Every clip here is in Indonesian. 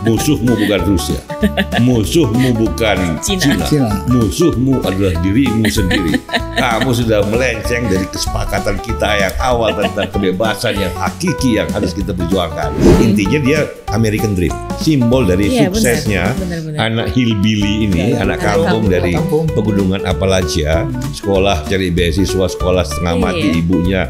Musuhmu bukan Rusia, musuhmu bukan Cina. Musuhmu adalah dirimu sendiri. Kamu sudah melenceng dari kesepakatan kita yang awal tentang kebebasan yang hakiki yang harus kita perjuangkan. Intinya dia American Dream, simbol dari suksesnya benar. Anak hillbilly ini, anak kampung dari pegunungan Appalachia, sekolah cari beasiswa, sekolah setengah mati, ibunya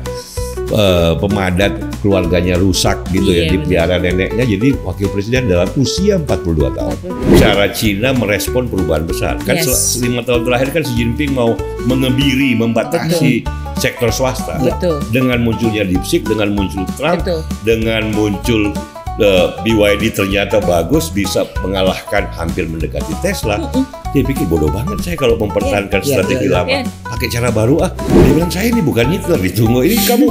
pemadat, keluarganya rusak gitu ya, dipelihara neneknya jadi wakil presiden dalam usia 42 tahun. Cara Cina merespon perubahan besar. Kan 5 tahun terakhir kan Xi Jinping mau mengebiri, membatasi sektor swasta. Dengan munculnya DeepSeek, dengan muncul Trump, dengan muncul BYD ternyata bagus, bisa mengalahkan, hampir mendekati Tesla. Dia pikir bodoh banget saya kalau mempertahankan strategi lama, pakai cara baru ah. Dia bilang saya ini bukan Hitler, ditunggu ini kamu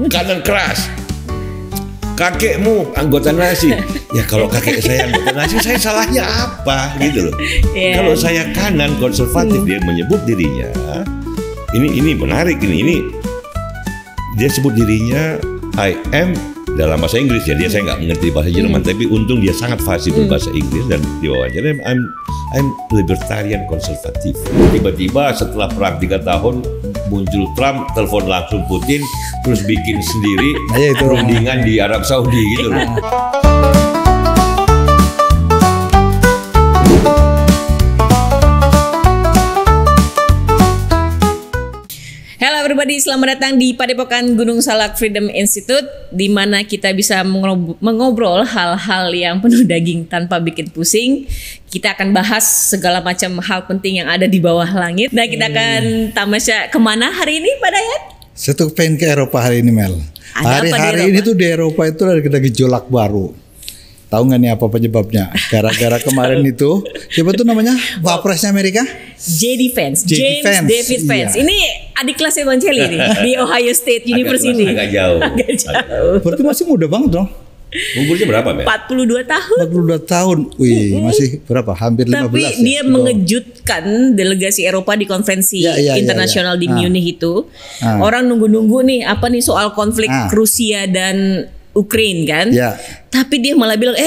kanan keras. Kakekmu anggota Nazi, ya kalau kakek saya anggota Nazi, saya salahnya apa gitu loh. Kalau saya kanan konservatif, dia menyebut dirinya. Ini menarik ini dia sebut dirinya I am dalam bahasa Inggris ya, saya nggak mengerti bahasa Jerman, tapi untung dia sangat fasih berbahasa Inggris dan diwawancara I'm libertarian konservatif. Tiba-tiba setelah perang 3 tahun muncul Trump, telepon langsung Putin, terus bikin sendiri perundingan di Arab Saudi gitu loh. Halo everybody, selamat datang di Padepokan Gunung Salak Freedom Institute, di mana kita bisa mengobrol hal-hal yang penuh daging tanpa bikin pusing. Kita akan bahas segala macam hal penting yang ada di bawah langit. Nah, kita akan tamasya kemana hari ini, Pak Dayat? Saya tuh pengen ke Eropa hari ini, Mel. Hari ini tuh di Eropa itu ada gejolak baru. Tahu nggak nih apa penyebabnya? Gara-gara kemarin itu, siapa tuh namanya? Wapresnya Amerika? James David Vance. Ini adik kelasnya Bang Celi nih di Ohio State University. Agak jauh. Berarti masih muda banget dong. Umurnya berapa, Mbak? 42 tahun. 42 tahun. Wih, masih berapa? Hampir 15. Tapi dia mengejutkan delegasi Eropa di konferensi internasional di Munich itu. Orang nunggu-nunggu nih apa nih soal konflik Rusia dan Ukraine kan? Tapi dia malah bilang,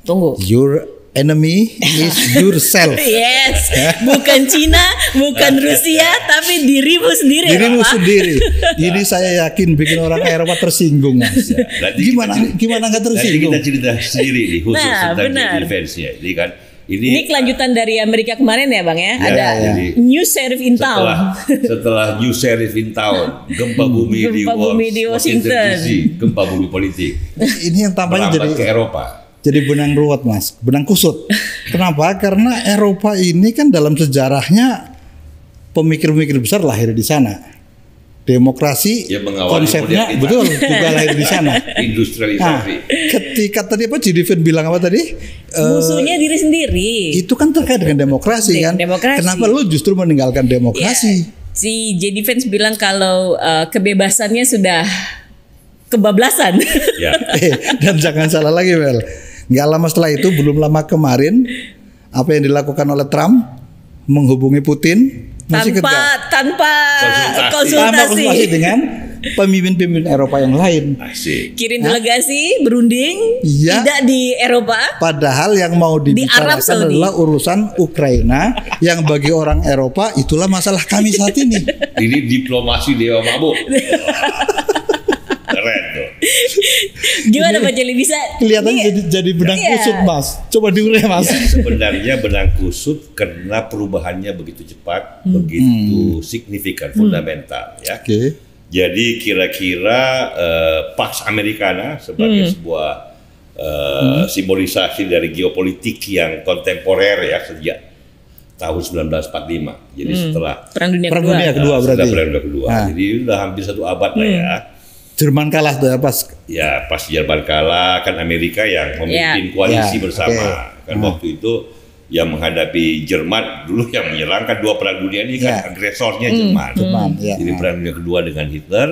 tunggu. Your enemy is yourself. Yes, bukan Cina, bukan Rusia, tapi dirimu sendiri. Dirimu sendiri. Ini saya yakin bikin orang Eropa tersinggung. Gimana nggak tersinggung? Nanti kita cerita sendiri nih khusus tentang defense-nya. Ini kan. Ini kelanjutan dari Amerika kemarin ya Bang ya, ada New Sheriff in Town. Setelah New Sheriff in Town, gempa bumi di Washington DC, gempa bumi politik. Ini yang tampaknya jadi ke Eropa. Jadi benang ruwet Mas, benang kusut. Kenapa? Karena Eropa ini kan dalam sejarahnya pemikir-pemikir besar lahir di sana. Demokrasi konsepnya betul juga lahir di sana. Industrialisasi. Ketika tadi apa J.D. bilang apa tadi? Musuhnya diri sendiri. Itu kan terkait dengan demokrasi kan. Kenapa lu justru meninggalkan demokrasi? Si J.D. Vance bilang kalau kebebasannya sudah kebablasan. Dan jangan salah lagi Mel. Nggak lama setelah itu, belum lama kemarin apa yang dilakukan oleh Trump menghubungi Putin tanpa konsultasi dengan pemimpin-pemimpin Eropa yang lain. Kirim delegasi berunding tidak di Eropa. Padahal yang mau dibicarakan adalah urusan Ukraina yang bagi orang Eropa itulah masalah kami saat ini. Ini diplomasi dewa mabuk. Keren tuh. Gimana Pak Jeli bisa kelihatan jadi benang kusut Mas. Coba diurai Mas. Sebenarnya benang kusut karena perubahannya begitu cepat, begitu signifikan, fundamental ya. Jadi kira-kira Pax Americana sebagai sebuah simbolisasi dari geopolitik yang kontemporer ya sejak tahun 1945. Jadi setelah Perang Dunia Kedua berarti. Perang Dunia Kedua. Jadi udah hampir 1 abad lah ya. Jerman kalah tuh ya pas. Ya pas Jerman kalah kan Amerika yang memimpin koalisi bersama. Kan waktu itu yang menghadapi Jerman dulu yang menyerangkan 2 perang dunia ini kan agresornya Jerman. Jadi perang dunia kedua dengan Hitler,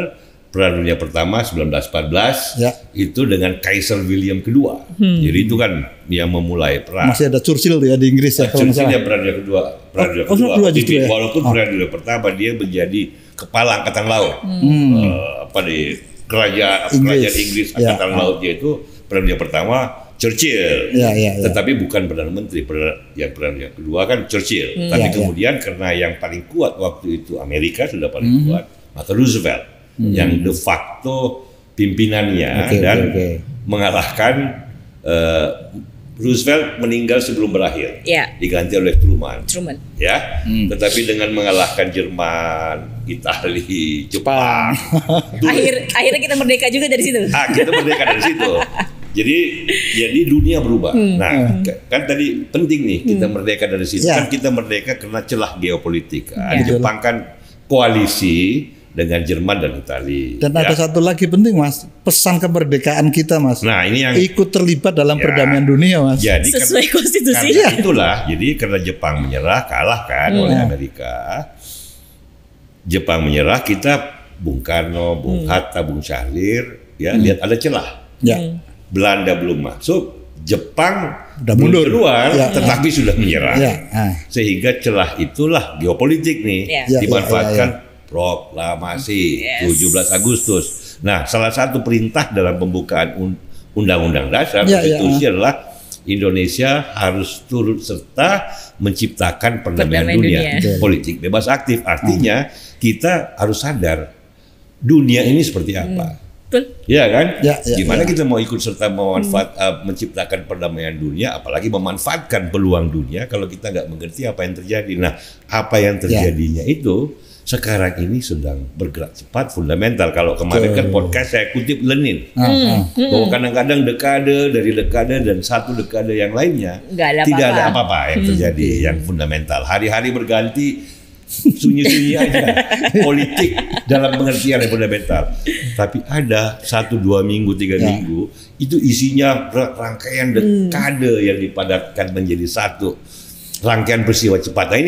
perang dunia pertama 1914 itu dengan Kaiser William kedua. Jadi itu kan yang memulai perang. Masih ada Churchill ya di Inggris ya kalau Churchill yang perang dunia kedua. Walaupun perang dunia pertama dia menjadi kepala angkatan laut. Kerajaan Inggris angkatan lautnya itu perang dunia pertama Churchill, tetapi bukan Perdana Menteri. Yang kedua kan Churchill, tapi kemudian karena yang paling kuat waktu itu Amerika sudah paling kuat, maka Roosevelt yang de facto pimpinannya mengalahkan. Roosevelt meninggal sebelum berakhir, diganti oleh Truman. Ya, tetapi dengan mengalahkan Jerman, Italia, Jepang, akhirnya kita merdeka juga dari situ. Kita merdeka dari situ. Jadi dunia berubah. Nah, kan tadi penting nih kita merdeka dari situ. Kan kita merdeka karena celah geopolitik. Jepang kan koalisi dengan Jerman dan Italia. Dan ada satu lagi penting, Mas, pesan kemerdekaan kita, Mas. Nah, ini yang ikut terlibat dalam perdamaian dunia, Mas. Jadi sesuai konstitusi. Itulah. Jadi karena Jepang menyerah, kalah kan oleh Amerika. Jepang menyerah, kita Bung Karno, Bung Hatta, Bung Syahrir, lihat ada celah. Belanda belum masuk, Jepang udah mundur keluar, tetapi sudah menyerah. Sehingga celah itulah geopolitik nih dimanfaatkan. Proklamasi 17 Agustus. Nah, salah satu perintah dalam pembukaan Undang-Undang Dasar konstitusi adalah Indonesia harus turut serta menciptakan perdamaian dunia. Politik bebas aktif. Artinya kita harus sadar dunia ini seperti apa. Ya kan? Gimana kita mau ikut serta menciptakan perdamaian dunia, apalagi memanfaatkan peluang dunia kalau kita nggak mengerti apa yang terjadi. Nah, apa yang terjadinya itu sekarang ini sedang bergerak cepat, fundamental. Kalau kemarin kan podcast saya kutip Lenin, bahwa kadang-kadang dekade dan satu dekade yang lainnya tidak ada apa-apa yang terjadi yang fundamental. Hari-hari berganti, sunyi-sunyi aja politik dalam pengertian yang fundamental. Tapi ada 1, 2 minggu, 3 minggu itu isinya rangkaian dekade yang dipadatkan menjadi satu rangkaian peristiwa cepat. Nah,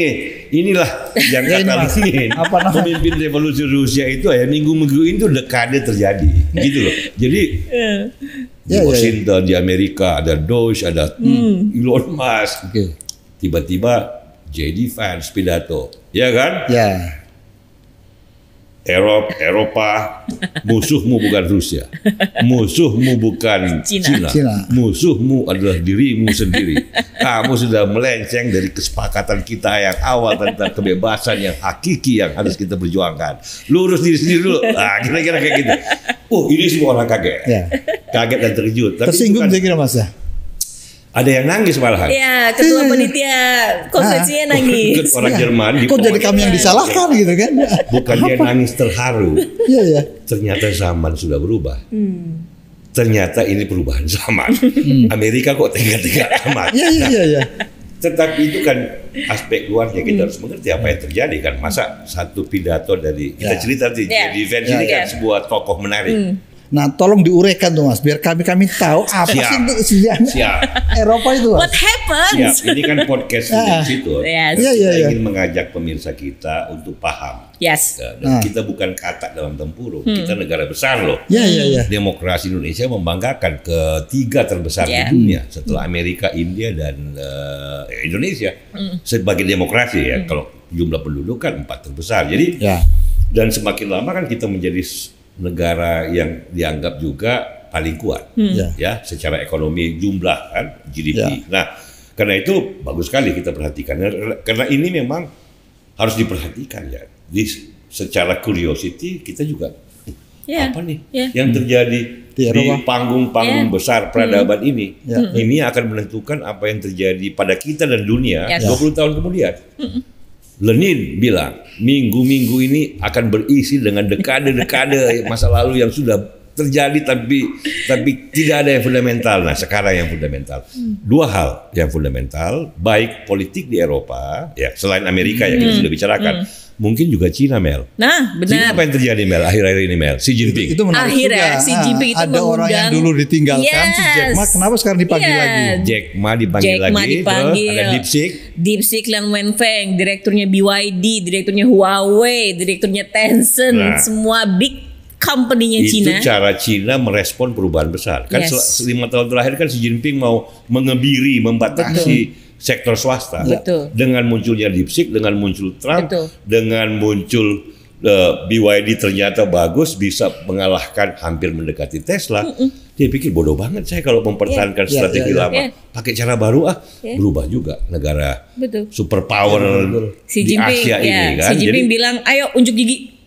inilah yang kata Lenin, pemimpin revolusi Rusia itu minggu-minggu itu dekade terjadi, gitu loh. Jadi di Washington, di Amerika ada Doge, ada Elon Musk, tiba-tiba JD Vance pidato, ya kan? Eropa, musuhmu bukan Rusia, musuhmu bukan Cina. Musuhmu adalah dirimu sendiri. Kamu sudah melenceng dari kesepakatan kita yang awal tentang kebebasan yang hakiki yang harus kita perjuangkan. Lurus diri sendiri dulu. Nah, kira-kira kayak gitu. Ini semua orang kaget, kaget dan terkejut. Tersinggung saya kira, Mas ya. Ada yang nangis malahan. Ya, ketua panitia konvensinya nangis. Orang Jerman. Kok jadi kami yang disalahkan gitu kan? Bukan dia nangis terharu. Ternyata zaman sudah berubah. Ternyata ini perubahan zaman. Amerika kok tega-tega amat. Tetapi itu kan aspek luarnya kita harus mengerti apa yang terjadi kan. Masa satu pidato dari kita cerita di event ini kan sebuah tokoh menarik. Nah, tolong diuraikan tuh, Mas, biar kami tahu apa sih itu sejarah Eropa itu, Mas. What happens? Ini kan podcast di situ. Kita ingin mengajak pemirsa kita untuk paham. Dan kita bukan katak dalam tempurung. Kita negara besar loh. Demokrasi Indonesia membanggakan ketiga terbesar di dunia setelah Amerika, India, dan Indonesia sebagai demokrasi ya. Kalau jumlah penduduk kan 4 terbesar. Jadi dan semakin lama kan kita menjadi negara yang dianggap juga paling kuat secara ekonomi jumlah kan GDP. Nah, karena itu bagus sekali kita perhatikan karena ini memang harus diperhatikan secara curiosity kita juga apa nih yang terjadi di panggung-panggung besar peradaban ini. Ini akan menentukan apa yang terjadi pada kita dan dunia 20 tahun kemudian. Lenin bilang, minggu-minggu ini akan berisi dengan dekade-dekade masa lalu yang sudah terjadi tapi tidak ada yang fundamental. Nah, sekarang yang fundamental. 2 hal yang fundamental, baik politik di Eropa, selain Amerika yang kita sudah bicarakan, mungkin juga Cina, Mel. Nah, benar. Cina apa yang terjadi, Mel, akhir-akhir ini, Mel? Xi Jinping. Itu menarik akhirnya juga. Xi Jinping itu ada orang yang dulu ditinggalkan, si Jack Ma, kenapa sekarang dipanggil lagi? Jack Ma dipanggil lagi. Terus ada DeepSeek, Lian Wenfeng, direkturnya BYD, direkturnya Huawei, direkturnya Tencent, semua big company-nya Cina. Itu cara Cina merespon perubahan besar. Kan 5 tahun terakhir kan Xi Jinping mau mengebiri, membatasi sektor swasta. Dengan munculnya DeepSeek, dengan muncul Trump, dengan muncul BYD ternyata bagus, bisa mengalahkan hampir mendekati Tesla. Dia pikir bodoh banget saya kalau mempertahankan strategi lama. Pakai cara baru berubah juga negara superpower di Asia ini kan. Xi Jinping bilang, ayo unjuk gigi.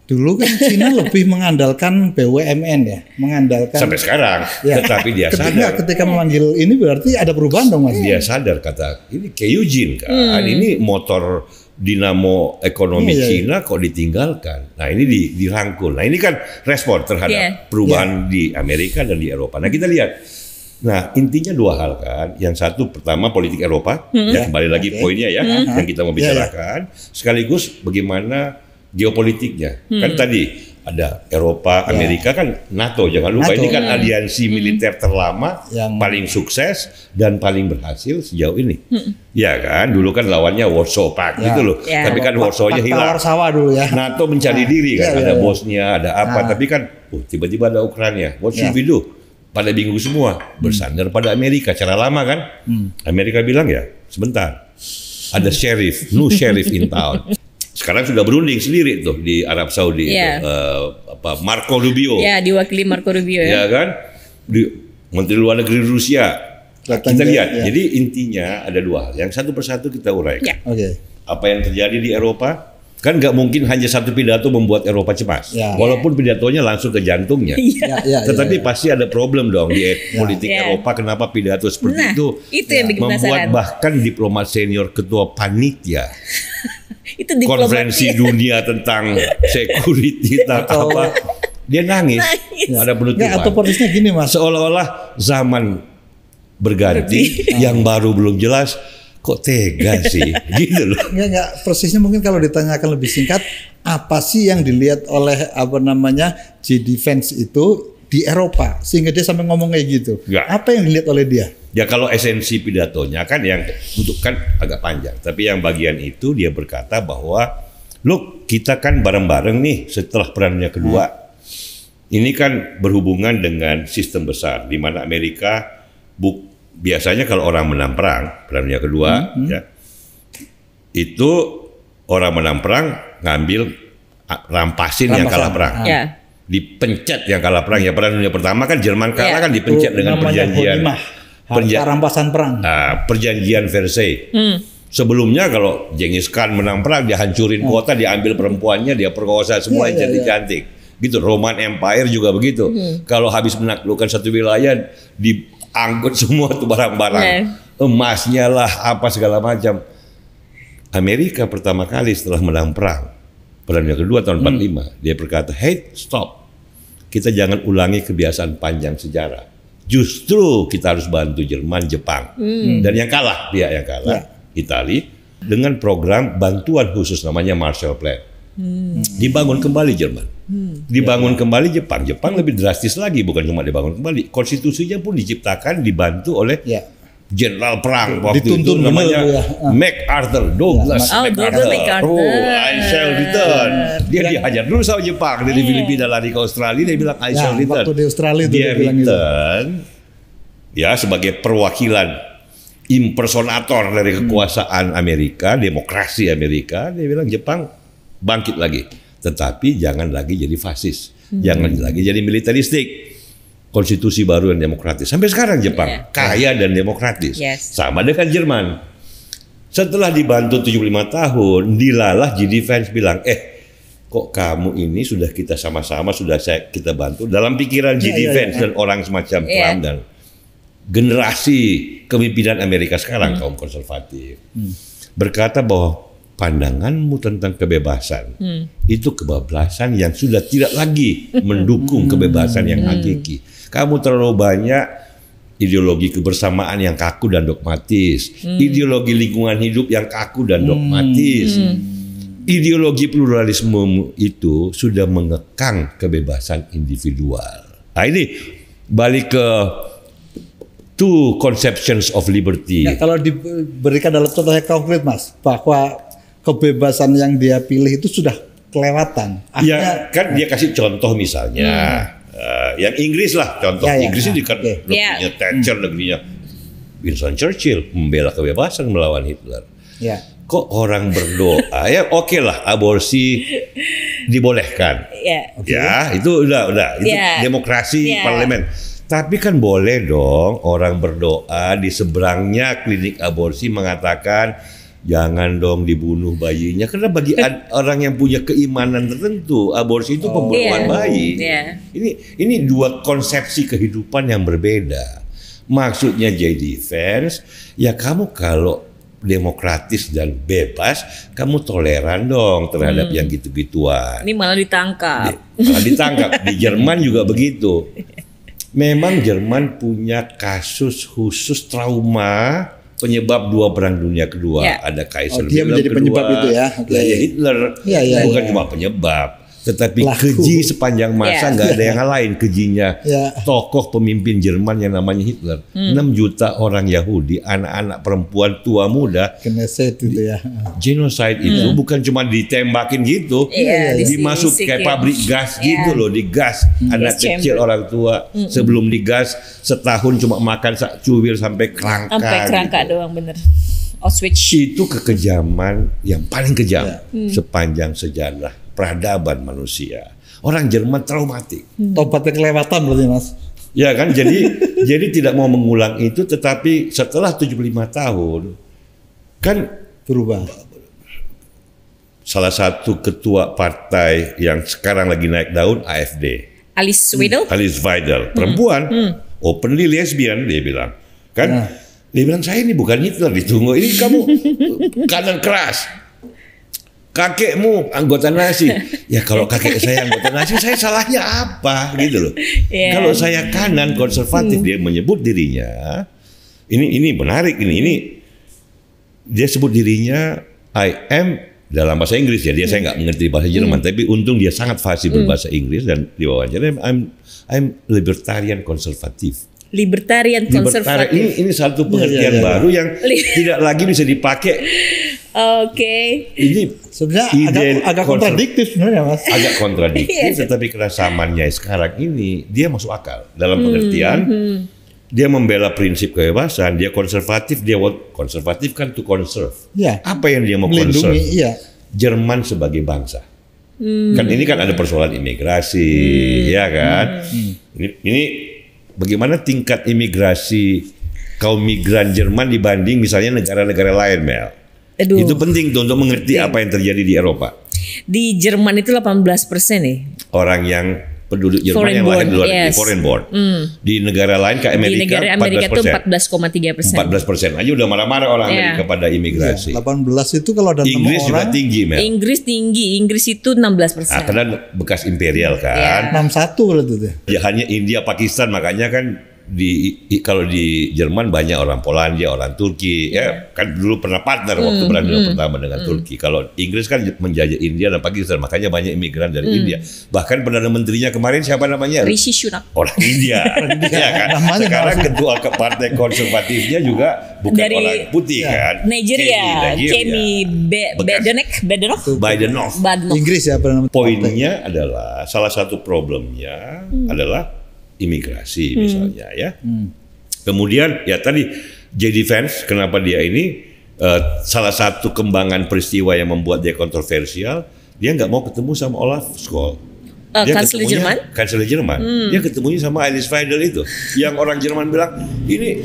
Dulu kan Cina lebih mengandalkan BUMN ya, mengandalkan sampai sekarang. Tetapi dia sadar ketika memanggil ini berarti ada perubahan dong Mas. Dia sadar kata ini Keijin kan, ini motor dinamo ekonomi Cina kok ditinggalkan. Nah ini dirangkul. Nah ini kan respon terhadap perubahan di Amerika dan di Eropa. Nah kita lihat. Nah intinya dua hal kan. Yang satu pertama politik Eropa, ya kembali lagi poinnya ya yang kita mau bicarakan. Sekaligus bagaimana geopolitiknya. Kan tadi ada Eropa, Amerika kan NATO, jangan lupa ini kan aliansi militer terlama yang paling sukses dan paling berhasil sejauh ini. Ya kan, dulu kan lawannya Warsaw Pact gitu loh. Tapi kan Warsaw-nya hilang. Dulu ya. NATO mencari diri kan, ada Bosnia, ada apa, tapi kan tiba-tiba ada Ukraina. What should we do? Pada bingung semua, bersandar pada Amerika, cara lama kan. Amerika bilang ya, sebentar. Ada sheriff, new sheriff in town. Sekarang sudah berunding sendiri tuh di Arab Saudi Marco Rubio. Ya, diwakili Marco Rubio ya kan? Di Menteri Luar Negeri Rusia. Kita lihat. Jadi intinya ada dua hal. Yang satu persatu kita uraikan. Apa yang terjadi di Eropa? Kan nggak mungkin hanya satu pidato membuat Eropa cemas. Walaupun pidatonya langsung ke jantungnya. Tetapi pasti ada problem dong di politik Eropa. Kenapa pidato seperti itu yang bikin membuat penasaran. bahkan diplomat senior ketua panitia itu konferensi dunia tentang security apa dia nangis. Ada penutupan. Atau persisnya gini Mas, seolah-olah zaman berganti yang baru belum jelas kok tega sih gitu loh. Enggak persisnya mungkin kalau ditanyakan lebih singkat, apa sih yang dilihat oleh J-Defense itu di Eropa sehingga dia sampai ngomong kayak gitu? Apa yang dilihat oleh dia? Ya kalau esensi pidatonya kan yang untuk kan agak panjang, tapi yang bagian itu dia berkata bahwa look kita kan bareng-bareng nih setelah Perang Dunia Kedua. Ini kan berhubungan dengan sistem besar di mana Amerika biasanya kalau orang menang Perang Dunia Kedua ya, itu orang menang perang ngambil rampasin yang kalah perang. Dipencet yang kalah perang. Ya Perang Dunia Pertama kan Jerman kalah kan dipencet dengan perjanjian rampasan perang. Perjanjian Versailles. Sebelumnya kalau Genghis Khan menang perang dia hancurin kota, dia ambil perempuannya, dia perkosa semua yang cantik-cantik. Gitu. Roman Empire juga begitu. Kalau habis menaklukkan satu wilayah diangkut semua tuh barang-barang. Emasnya lah apa segala macam. Amerika pertama kali setelah menang Perang Dunia Kedua tahun 45 dia berkata, hey stop, kita jangan ulangi kebiasaan panjang sejarah. Justru kita harus bantu Jerman, Jepang dan yang kalah Italia dengan program bantuan khusus namanya Marshall Plan. Dibangun kembali Jerman, dibangun kembali Jepang. Jepang lebih drastis lagi, bukan cuma dibangun kembali, konstitusinya pun diciptakan dibantu oleh jenderal perang waktu itu namanya MacArthur, Douglas MacArthur. I shall return. Dia dihajar dulu sama Jepang dari Filipina lari ke Australia, dia bilang I shall return. Waktu di Australia dia return ya sebagai perwakilan impersonator dari kekuasaan Amerika, demokrasi Amerika. Dia bilang Jepang bangkit lagi, tetapi jangan lagi jadi fasis, jangan lagi jadi militeristik. Konstitusi baru dan demokratis. Sampai sekarang Jepang kaya dan demokratis. Sama dengan Jerman. Setelah dibantu 75 tahun, dilalah J-Defense bilang, kok kamu ini sudah kita sama-sama, kita bantu. Dalam pikiran J-Defense dan orang semacam Trump dan generasi kepemimpinan Amerika sekarang, kaum konservatif, berkata bahwa pandanganmu tentang kebebasan itu kebablasan yang sudah tidak lagi mendukung kebebasan yang hakiki. Kamu terlalu banyak ideologi kebersamaan yang kaku dan dogmatis, ideologi lingkungan hidup yang kaku dan dogmatis. Ideologi pluralisme itu sudah mengekang kebebasan individual. Nah ini balik ke two conceptions of liberty. Kalau diberikan dalam contoh yang konkret Mas, bahwa kebebasan yang dia pilih itu sudah kelewatan. Ya kan dia kasih contoh misalnya. Yang Inggris lah contoh. Inggris ini kan negerinya Thatcher, negerinya Winston Churchill membela kebebasan melawan Hitler. Kok orang berdoa ya oke lah aborsi dibolehkan. Ya itu udah itu demokrasi parlemen. Tapi kan boleh dong orang berdoa di seberangnya klinik aborsi mengatakan jangan dong dibunuh bayinya. Karena bagi orang yang punya keimanan tertentu, aborsi itu pembunuhan bayi. Ini dua konsepsi kehidupan yang berbeda. Maksudnya JD Vance, ya kamu kalau demokratis dan bebas, kamu toleran dong terhadap yang gitu-gituan. Ini malah ditangkap. Malah ditangkap. Di Jerman juga begitu. Memang Jerman punya kasus khusus trauma penyebab dua perang dunia kedua. Ada Kaiser dia menjadi kedua, penyebab itu ya. Hitler bukan cuma penyebab, tetapi keji sepanjang masa nggak ada yang lain kejinya. Tokoh pemimpin Jerman yang namanya Hitler, 6 juta orang Yahudi, anak-anak, perempuan, tua, muda, genocide itu ya. Genocide itu bukan cuma ditembakin gitu, dimasuk kayak pabrik gas gitu loh, digas anak kecil, orang tua, sebelum digas setahun cuma makan cuwil sampai kerangka. Sampai kerangka gitu doang, bener. Auschwitz. Itu kekejaman yang paling kejam sepanjang sejarah peradaban manusia. Orang Jerman traumatik. Tobatnya kelewatan berarti Mas. Ya kan, jadi tidak mau mengulang itu, tetapi setelah 75 tahun kan berubah. Salah satu ketua partai yang sekarang lagi naik daun, AfD. Alice Weidel, perempuan, openly lesbian dia bilang. Kan dia bilang, saya ini bukan Hitler, ditunggu. Ini kamu kanan keras. Kakekmu anggota Nazi. Ya kalau kakek saya anggota Nazi, saya salahnya apa gitu loh. Kalau saya kanan konservatif, dia menyebut dirinya, ini menarik ini dia sebut dirinya I am, dalam bahasa Inggris ya, saya nggak mengerti bahasa Jerman, tapi untung dia sangat fasih berbahasa Inggris, dan di wawancara I'm libertarian konservatif. Libertarian konservatif. Ini satu pengertian baru yang tidak lagi bisa dipakai. Ini sebenarnya agak kontradiktif sebenarnya Mas. Agak kontradiktif, tetapi kesamannya sekarang ini dia masuk akal dalam pengertian. Dia membela prinsip kebebasan, dia konservatif, konservatif kan to conserve. Apa yang dia mau conserve? Jerman sebagai bangsa. Kan ini kan ada persoalan imigrasi, ya kan? Ini bagaimana tingkat imigrasi kaum migran Jerman dibanding misalnya negara-negara lain, Mel? Itu penting tuh untuk mengerti apa yang terjadi di Eropa. Di Jerman itu 18% nih. Orang yang penduduk Jerman yang lahir di luar negeri, foreign born. Di negara lain kayak Amerika, di negara Amerika itu 14,3%. 14% aja udah marah-marah orang Amerika pada imigrasi. 18 itu kalau ada Inggris orang, juga tinggi, Mel. Inggris tinggi, Inggris itu 16%. Karena bekas imperial kan. 61 berarti itu. Ya hanya India, Pakistan, makanya kan kalau di Jerman banyak orang Polandia, orang Turki, ya kan dulu pernah partner waktu perang dunia pertama dengan Turki. Kalau Inggris kan menjajah India dan Pakistan, makanya banyak imigran dari India. Bahkan Perdana Menterinya kemarin siapa namanya? Rishi Sunak. Orang India. Ya kan? Sekarang ketua partai konservatifnya juga bukan dari orang putih kan? Nigeria, Kemi Badenoch. Inggris ya Perdana Menteri. Poinnya adalah salah satu problemnya adalah imigrasi misalnya ya. Kemudian ya tadi JD Vance, kenapa dia ini salah satu kembangan peristiwa yang membuat dia kontroversial, dia nggak mau ketemu sama Olaf Scholz. Kanselir Jerman? Kanselir Jerman. Dia ketemunya sama Alice Weidel itu, yang orang Jerman bilang ini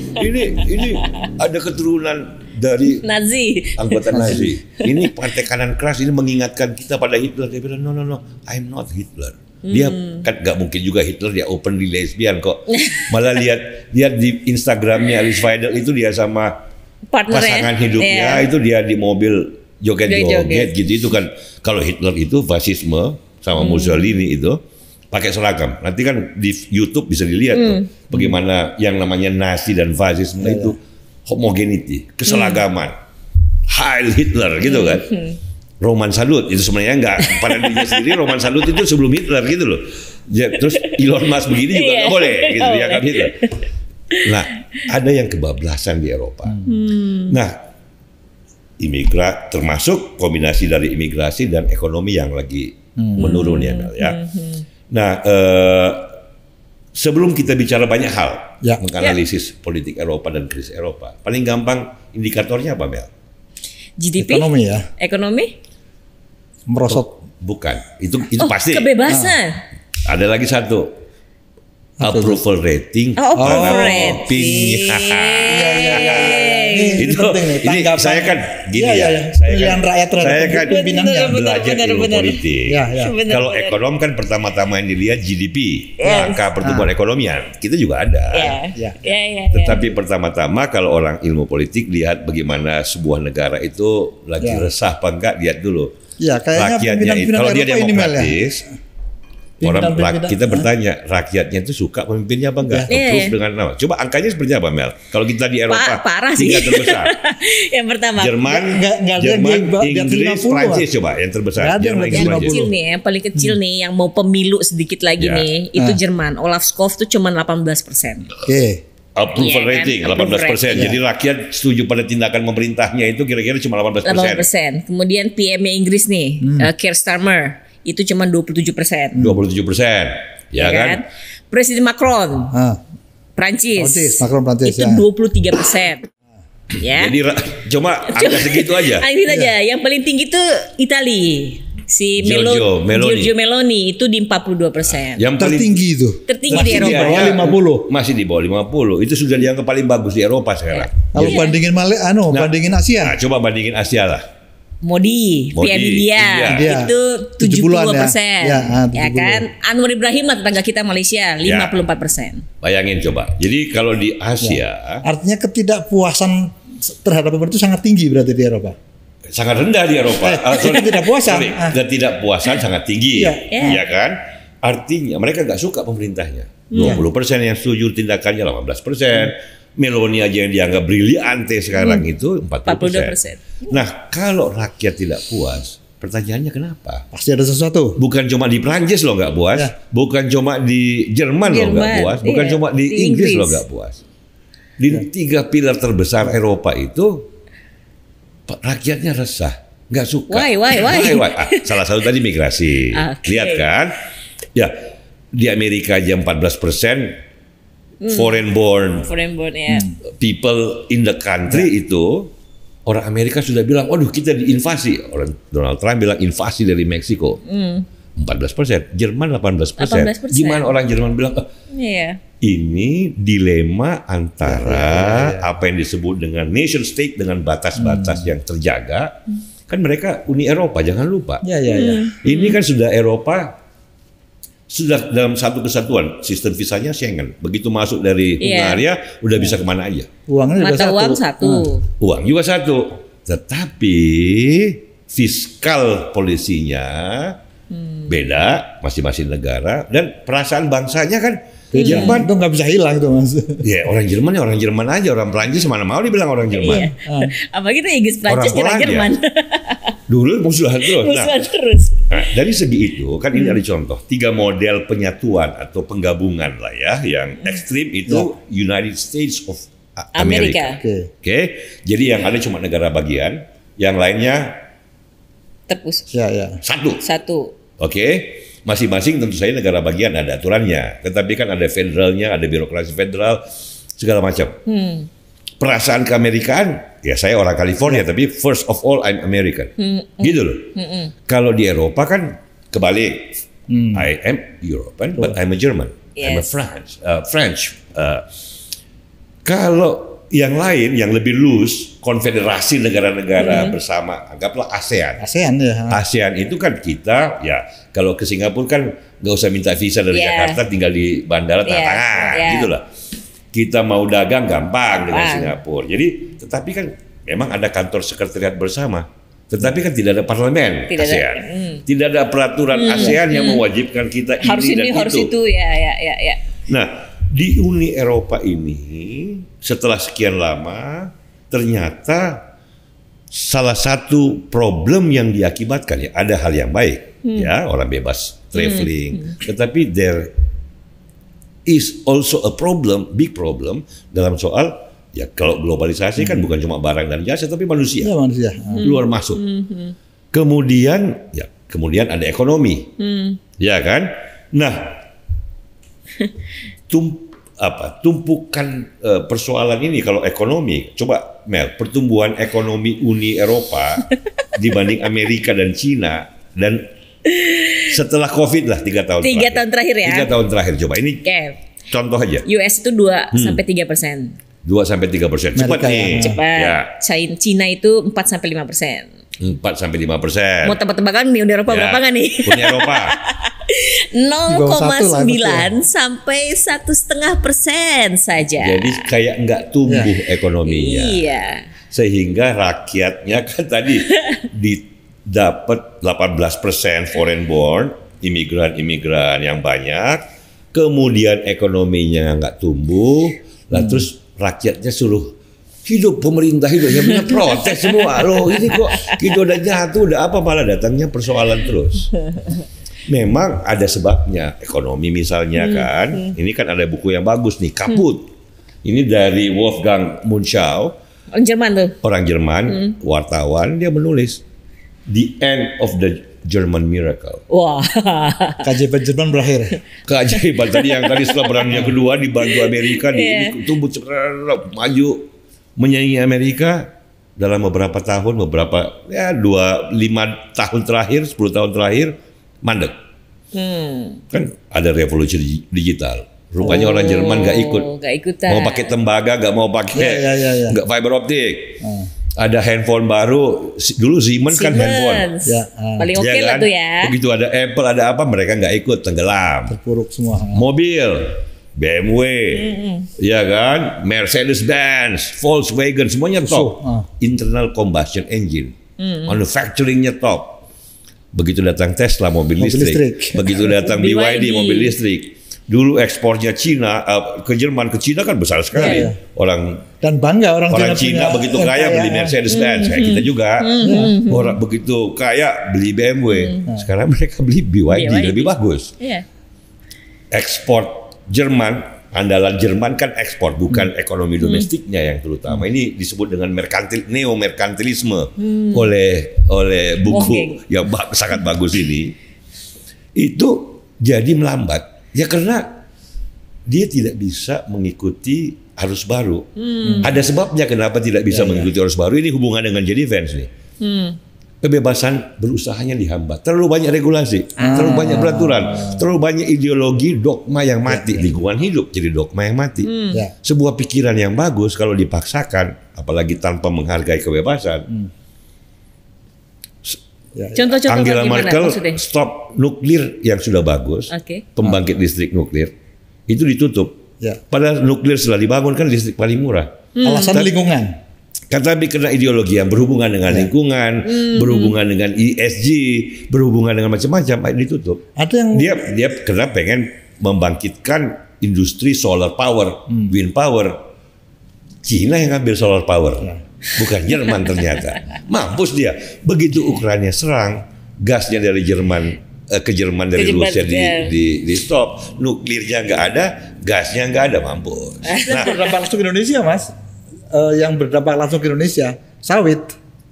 ada keturunan dari Nazi, anggota Nazi. Ini partai kanan keras, ini mengingatkan kita pada Hitler. Dia bilang no, I'm not Hitler. Dia kan nggak mungkin juga Hitler, dia openly lesbian kok. Malah lihat di Instagramnya Alice Weidel itu dia sama pasangan hidupnya, itu dia di mobil joget-joget gitu. Itu kan kalau Hitler itu fasisme sama Mussolini itu pakai seragam. Nanti kan di YouTube bisa dilihat tuh bagaimana yang namanya Nazi dan fasisme itu homogeneity, keseragaman. Heil Hitler gitu kan. Roman Salut itu sebenarnya enggak, pada dirinya sendiri Roman Salut itu sebelum Hitler gitu loh. Ya, terus Elon Musk begini juga nggak boleh gitu ya kan Hitler. Nah, ada yang kebablasan di Eropa. Nah, termasuk kombinasi dari imigrasi dan ekonomi yang lagi menurun ya Mel ya. Nah, sebelum kita bicara banyak hal menganalisis politik Eropa dan krisis Eropa, paling gampang indikatornya apa Mel? GDP? Ekonomi ya. Ekonomi? Merosot. Bukan, itu pasti. Kebebasan. Ada lagi satu, approval rating. Approval rating. Itu ini saya kan gini pilihan rakyat terhadap saya kan pimpinannya belajar ilmu politik. Kalau ekonom kan pertama-tama yang dilihat GDP, angka pertumbuhan ekonomian. Kita juga ada. Tetapi pertama-tama kalau orang ilmu politik lihat bagaimana sebuah negara itu lagi resah apa enggak, lihat dulu. Ya, kayaknya rakyatnya itu kalau dia demokratis. Orang kita bertanya rakyatnya itu suka pemimpinnya apa enggak? Approve dengan nama. Coba angkanya seperti apa, Mel? Kalau kita di Eropa parah sih. tiga terbesar. Yang pertama Jerman, Inggris, Prancis coba yang terbesar. Yang kecil nih, yang paling kecil nih yang mau pemilu sedikit lagi nih, itu Jerman. Olaf Scholz tuh cuma 18%. Oke. Approval rating 18%. Jadi rakyat setuju pada tindakan pemerintahnya itu kira-kira cuma 18%. Kemudian PM Inggris nih, Keir Starmer. Itu cuma 27%. 27%, ya kan? Presiden Macron, Prancis, itu 23%. Ya. Jadi cuma angka segitu aja. Yang paling tinggi itu Italia. Si Giorgio Meloni itu di 42%. Yang tertinggi itu. Tertinggi di Eropa. Di bawah 50. Masih di bawah 50. Itu sudah dianggap paling bagus di Eropa sekarang. Kalau bandingin bandingin Asia. Nah, coba bandingin Asia lah. Modi, via India itu 70%, ya kan? Anwar Ibrahim lah tetangga kita Malaysia 54%. Bayangin coba. Jadi kalau di Asia, artinya ketidakpuasan terhadap pemerintah itu sangat tinggi berarti di Eropa. Sangat rendah di Eropa. Ketidakpuasan sangat tinggi, ya kan? Artinya mereka nggak suka pemerintahnya. 20% yang setuju tindakannya, 18%. Meloni aja yang dianggap briliante sekarang itu 40%. Nah, kalau rakyat tidak puas, pertanyaannya kenapa? Pasti ada sesuatu. Bukan cuma di Prancis loh nggak puas, bukan cuma di Jerman loh nggak puas, bukan cuma di Inggris loh nggak puas. Di 3 pilar terbesar Eropa itu rakyatnya resah, nggak suka. Why? Salah satu tadi migrasi. Lihat kan? Ya, di Amerika aja 14%. Foreign born people in the country itu orang Amerika sudah bilang, waduh kita diinvasi. Orang Donald Trump bilang invasi dari Meksiko. 14%, Jerman 18%. Gimana orang Jerman bilang, ini dilema antara apa yang disebut dengan nation state dengan batas-batas yang terjaga. Kan mereka Uni Eropa, jangan lupa. Ini kan sudah Eropa. Sudah dalam satu kesatuan, sistem visanya Schengen. Begitu masuk dari Hungaria, udah bisa kemana aja. Mata uang satu. Uang juga satu. Tetapi fiskal polisinya beda, masing-masing negara. Dan perasaan bangsanya kan, Jerman itu nggak bisa hilang itu mas. Ya orang Jerman ya orang Jerman aja, orang Prancis mana mau dibilang orang Jerman. Apalagi itu Inggris, Prancis, orang Jerman. Dulu musuhan terus. Nah, dari segi itu kan ini ada contoh 3 model penyatuan atau penggabungan lah ya, yang ekstrim itu United States of America. Oke. Jadi yang ada cuma negara bagian, yang lainnya terpusat. Satu. Oke. Masing-masing tentu saja negara bagian ada aturannya, tetapi kan ada federalnya, ada birokrasi federal, segala macam. Perasaan keamerikaan, ya saya orang California, tapi first of all I'm American, gitu loh. Kalau di Eropa kan kebalik, I am European, but I'm a German, I'm a French. Kalau yang lain, yang lebih loose, konfederasi negara-negara bersama, anggaplah ASEAN. ASEAN itu kan kita, ya kalau ke Singapura kan nggak usah minta visa dari Jakarta, tinggal di bandara tangan, gitu lah. Kita mau dagang gampang dengan Singapura. Jadi, tetapi kan memang ada kantor sekretariat bersama. Tetapi kan tidak ada parlemen ASEAN. Tidak ada peraturan ASEAN yang mewajibkan kita harus itu. Ya. Nah, di Uni Eropa ini setelah sekian lama ternyata salah satu problem yang diakibatkan, ya ada hal yang baik, ya orang bebas traveling, tetapi there is also a problem, big problem dalam soal, ya kalau globalisasi kan bukan cuma barang dan jasa tapi manusia, keluar masuk. Kemudian ada ekonomi, ya kan? Nah, tumpukan persoalan ini kalau ekonomi, coba Mel, pertumbuhan ekonomi Uni Eropa dibanding Amerika dan Cina dan setelah COVID lah 3 tahun terakhir. 3 tahun terakhir coba ini Contoh aja. US itu 2-3%. 2-3%. Cepat nih. Cepat. Ya. Cina itu 4-5%. 4-5%. Mau tebak-tebakan nih Uni Eropa berapa nggak nih? Uni Eropa 0,9 sampai 1,5% saja. Jadi kayak nggak tumbuh ekonominya. Iya. Sehingga rakyatnya kan tadi didapat 18% foreign born, imigran yang banyak, kemudian ekonominya nggak tumbuh, terus rakyatnya suruh hidup pemerintah hidupnya punya protes semua loh, ini kok kita udah jatuh udah apa malah datangnya persoalan terus. Memang ada sebabnya, ekonomi misalnya kan, ini kan ada buku yang bagus nih, Kaput. Ini dari Wolfgang Munchau, orang Jerman tuh. Orang Jerman, wartawan, dia menulis The End of the German Miracle. Wah. Keajaiban Jerman berakhir. Keajaiban tadi setelah perang yang kedua dibantu Amerika, tumbuh maju menyaingi Amerika dalam beberapa tahun, 5 tahun terakhir, 10 tahun terakhir mandek. Kan ada revolusi digital. Rupanya orang Jerman nggak ikutan. Mau pakai tembaga, nggak mau pakai nggak fiber optik. Ada handphone baru, dulu Siemens kan handphone. Paling oke lah tuh ya. Begitu ada Apple, ada apa, mereka nggak ikut, tenggelam. Terpuruk semua. Mobil, BMW, ya kan, Mercedes-Benz, Volkswagen, semuanya top. Internal combustion engine, manufacturingnya top. Begitu datang Tesla mobil listrik. Begitu datang BYD mobil listrik. Dulu ekspornya Cina ke Jerman, ke Cina kan besar sekali. Orang dan bangga orang Cina begitu kaya beli Mercedes-Benz, kayak kita juga. Orang begitu kaya beli BMW. Sekarang mereka beli BYD. Lebih bagus. Ekspor Jerman, andalan Jerman kan ekspor, bukan ekonomi domestiknya yang terutama. Ini disebut dengan neo-merkantilisme oleh buku yang sangat bagus ini. Itu jadi melambat. Ya karena dia tidak bisa mengikuti arus baru. Ada sebabnya kenapa tidak bisa mengikuti arus baru. Ini hubungan dengan J Defense nih. Kebebasan berusahanya dihambat. Terlalu banyak regulasi, terlalu banyak peraturan, terlalu banyak ideologi, dogma yang mati. Lingkungan hidup jadi dogma yang mati. Sebuah pikiran yang bagus kalau dipaksakan, apalagi tanpa menghargai kebebasan. Contoh-contoh Angela Merkel stop nuklir yang sudah bagus, pembangkit listrik nuklir itu ditutup. Padahal nuklir setelah dibangun kan listrik paling murah. Alasan lingkungan. Tapi karena ideologi yang berhubungan dengan lingkungan, berhubungan dengan ESG, berhubungan dengan macam-macam, ditutup. Ada yang dia karena pengen membangkitkan industri solar power, wind power. Cina yang ambil solar power, bukan Jerman ternyata. Mampus dia. Begitu Ukraina serang, gasnya dari Jerman ke Jerman dari Rusia di stop, nuklirnya nggak ada, gasnya nggak ada, mampus. Nah, berdampak langsung ke Indonesia, Mas. Yang berdampak langsung ke Indonesia, sawit.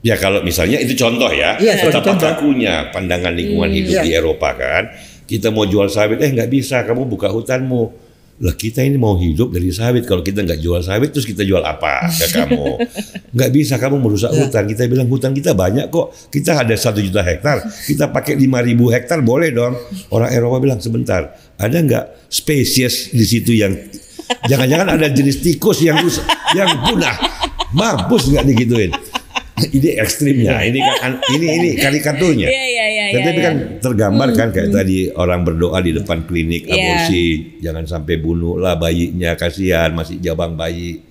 Ya kalau misalnya itu contoh ya, betapa kakunya pandangan lingkungan hidup di Eropa kan. Kita mau jual sawit, nggak bisa, kamu buka hutanmu. Lah kita ini mau hidup dari sawit, kalau kita nggak jual sawit terus kita jual apa ke kamu? Nggak bisa, kamu merusak hutan. Kita bilang hutan kita banyak kok, kita ada 1 juta hektar, kita pakai 5.000 hektar boleh dong. Orang Eropa bilang sebentar, ada nggak spesies di situ yang jangan-jangan ada jenis tikus yang punah, mampus nggak digituin. Ini ekstrimnya, ini karikaturnya. Tapi kan tergambar kan kayak tadi orang berdoa di depan klinik aborsi, jangan sampai bunuh lah bayinya, kasihan masih jabang bayi.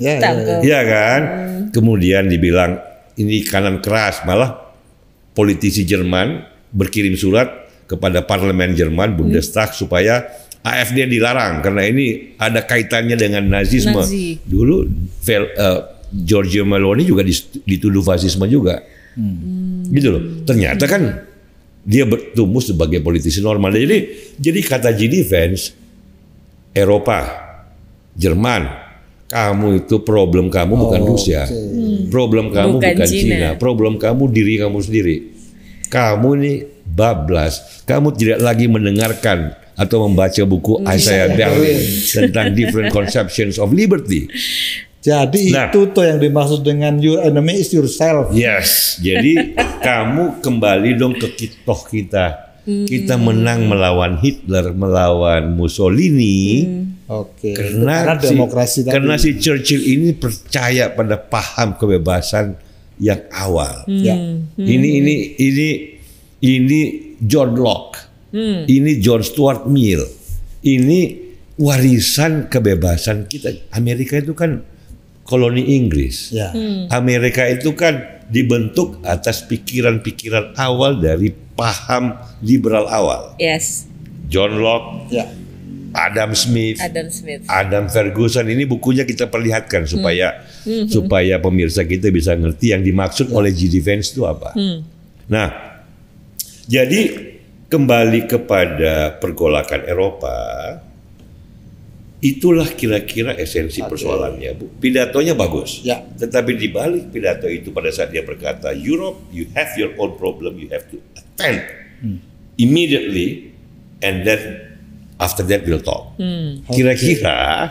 Iya kan? Kemudian dibilang ini kanan keras, malah politisi Jerman berkirim surat kepada parlemen Jerman Bundestag supaya AfD dilarang karena ini ada kaitannya dengan nazisme. Dulu Giorgia Meloni juga dituduh fasisme juga. Gitu loh. Ternyata kan dia bertumbuh sebagai politisi normal. Jadi kata J Defense, Eropa, Jerman, kamu itu problem kamu bukan Rusia. Problem kamu bukan Cina. Problem kamu diri kamu sendiri. Kamu ini bablas. Kamu tidak lagi mendengarkan atau membaca buku Isaiah Berlin tentang different conceptions of liberty. Jadi itu tuh yang dimaksud dengan your enemy is yourself. Yes, jadi kamu kembali dong ke kitoh kita. Kita menang melawan Hitler, melawan Mussolini. Karena demokrasi karena si Churchill ini percaya pada paham kebebasan yang awal. Ini John Locke. Ini John Stuart Mill. Ini warisan kebebasan kita. Amerika itu kan koloni Inggris. Amerika itu kan dibentuk atas pikiran-pikiran awal dari paham liberal awal. John Locke, Adam Smith, Adam Ferguson, ini bukunya kita perlihatkan supaya pemirsa kita bisa ngerti yang dimaksud oleh G.D. Vance itu apa. Nah, jadi kembali kepada pergolakan Eropa, itulah kira-kira esensi persoalannya, Bu. Pidatonya bagus, tetapi di balik pidato itu pada saat dia berkata, Europe, you have your own problem, you have to attend immediately, and then after that we'll talk. Kira-kira,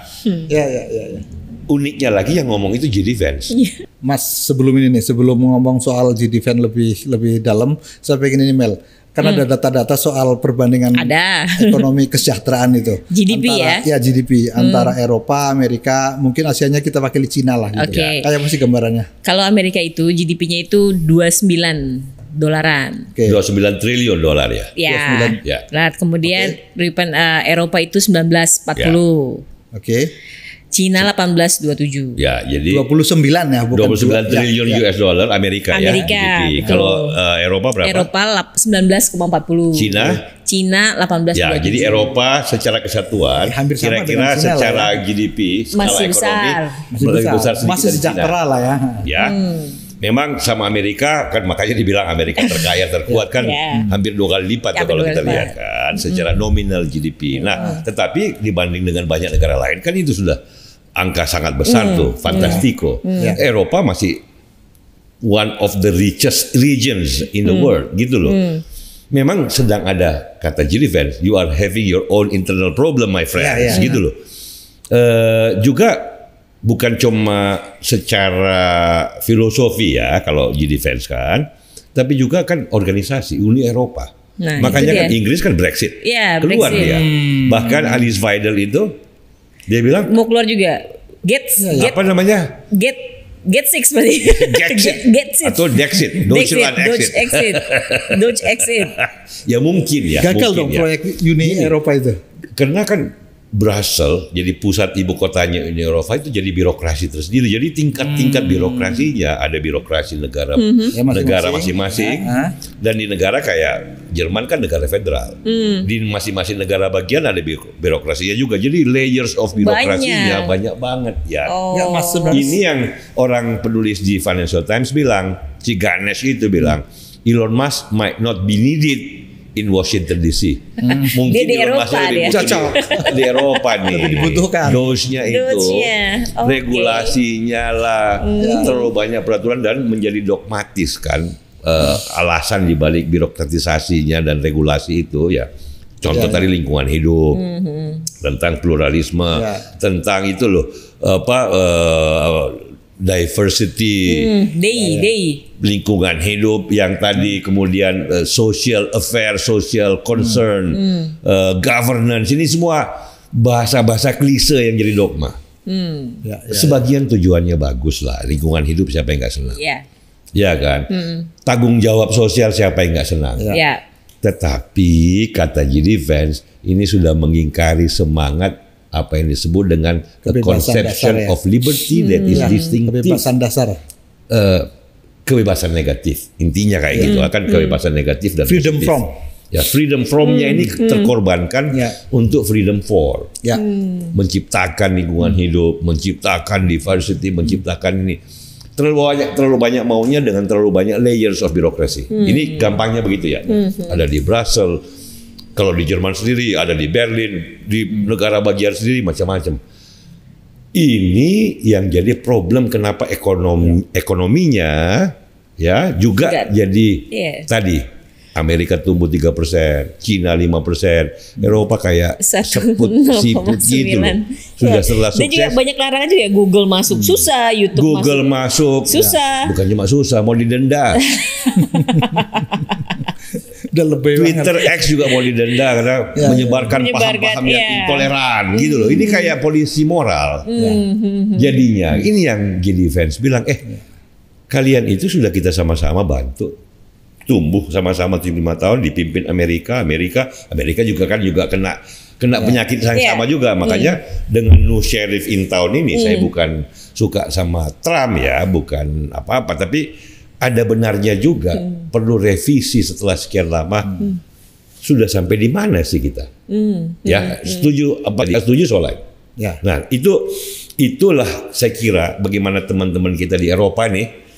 uniknya lagi yang ngomong itu G.D. Vance. Mas, sebelum ngomong soal G.D. Vance lebih dalam, saya pengen ini Mel. Karena ada data-data soal perbandingan ekonomi kesejahteraan itu. GDP antara, GDP antara Eropa, Amerika, mungkin Asianya kita pakai Cina lah gitu. Kayak masih gambarannya. Kalau Amerika itu GDP-nya itu 29 dolaran. 29 triliun dolar ya. Kemudian Eropa itu 1940. Cina 1827. Ya, jadi 29 ya, bukan 29 triliun US dollar Amerika ya. GDP. Kalau Eropa berapa? Eropa 19,40. Cina 18,27. Ya, jadi Eropa secara kesatuan kira-kira secara GDP skala ekonomi lebih besar sedikit masih sejahtera lah ya. Memang sama Amerika kan, makanya dibilang Amerika terkaya terkuat kan hampir 2 kali lipat kalau kita lihat kan secara nominal GDP. Nah, tetapi dibanding dengan banyak negara lain kan itu sudah angka sangat besar tuh, fantastiko. Eropa masih one of the richest regions in the world gitu loh. Memang sedang ada kata G.D. Vance, you are having your own internal problem my friends gitu loh. Juga bukan cuma secara filosofi ya kalau G.D. Vance kan, tapi juga kan organisasi Uni Eropa. Nah, makanya kan Inggris kan Brexit, keluar dia. Bahkan Alice Weidel itu dia bilang mau keluar juga. Apa namanya? Get six berarti. Get atau Dexit, Dutch exit. Ya mungkin ya. Gagal dong proyek Uni Eropa itu. Karena kan Brussels jadi pusat ibu kotanya Uni Eropa itu jadi birokrasi tersendiri. Jadi tingkat-tingkat birokrasinya ada birokrasi negara masing-masing dan di negara kayak Jerman kan negara federal. Di masing-masing negara bagian ada birokrasinya juga. Jadi layers of birokrasinya banyak banget ya. Ini yang orang penulis di Financial Times bilang, si Ganesh itu bilang, Elon Musk might not be needed in Washington DC. Mungkin di Eropa lebih cocok di Eropa nih. Lebih dibutuhkan. Dosnya itu, regulasinya lah, terlalu banyak peraturan dan menjadi dogmatis kan. Alasan dibalik birokratisasinya dan regulasi itu ya. Contoh tadi lingkungan hidup, tentang pluralisme, tentang itu loh diversity, lingkungan hidup yang tadi, kemudian social affair, social concern, governance, ini semua bahasa-bahasa klise yang jadi dogma. Sebagian tujuannya bagus lah, lingkungan hidup siapa yang nggak senang, ya kan? Tanggung jawab sosial siapa yang nggak senang. Tetapi kata G.D. Vance ini sudah mengingkari semangat apa yang disebut dengan conception of liberty that is distinctive. Kebebasan dasar. Kebebasan negatif. Intinya kayak gitu. Akan kebebasan negatif dan freedom positif. From. Ya, freedom from-nya ini terkorbankan untuk freedom for. Menciptakan lingkungan hidup, menciptakan diversity, menciptakan ini. Terlalu banyak maunya dengan terlalu banyak layers of birokrasi. Ini gampangnya begitu ya. Ada di Brussels, kalau di Jerman sendiri, ada di Berlin, di negara bagian sendiri macam-macam. Ini yang jadi problem kenapa ekonominya ya juga jadi tadi Amerika tumbuh 3%, Cina 5%, Eropa kayak siput gitu loh. Sudah setelah sukses. Dan juga banyak larangan juga, Google masuk susah, YouTube masuk susah. Bukan cuma susah, mau didenda. Udah lebih Twitter banget. X juga mau didenda karena menyebarkan paham-paham yang intoleran gitu loh. Ini kayak polisi moral. Jadinya ini yang JD Vance bilang, kalian itu sudah kita sama-sama bantu tumbuh sama-sama 5 tahun dipimpin Amerika juga kan kena penyakit yang sama juga. Makanya dengan no sheriff in town ini saya bukan suka sama Trump ya, bukan apa-apa, tapi ada benarnya juga perlu revisi setelah sekian lama. Sudah sampai di mana sih kita? Setuju apa? Setuju soalnya. Ya. Nah itulah saya kira bagaimana teman-teman kita di Eropa nih.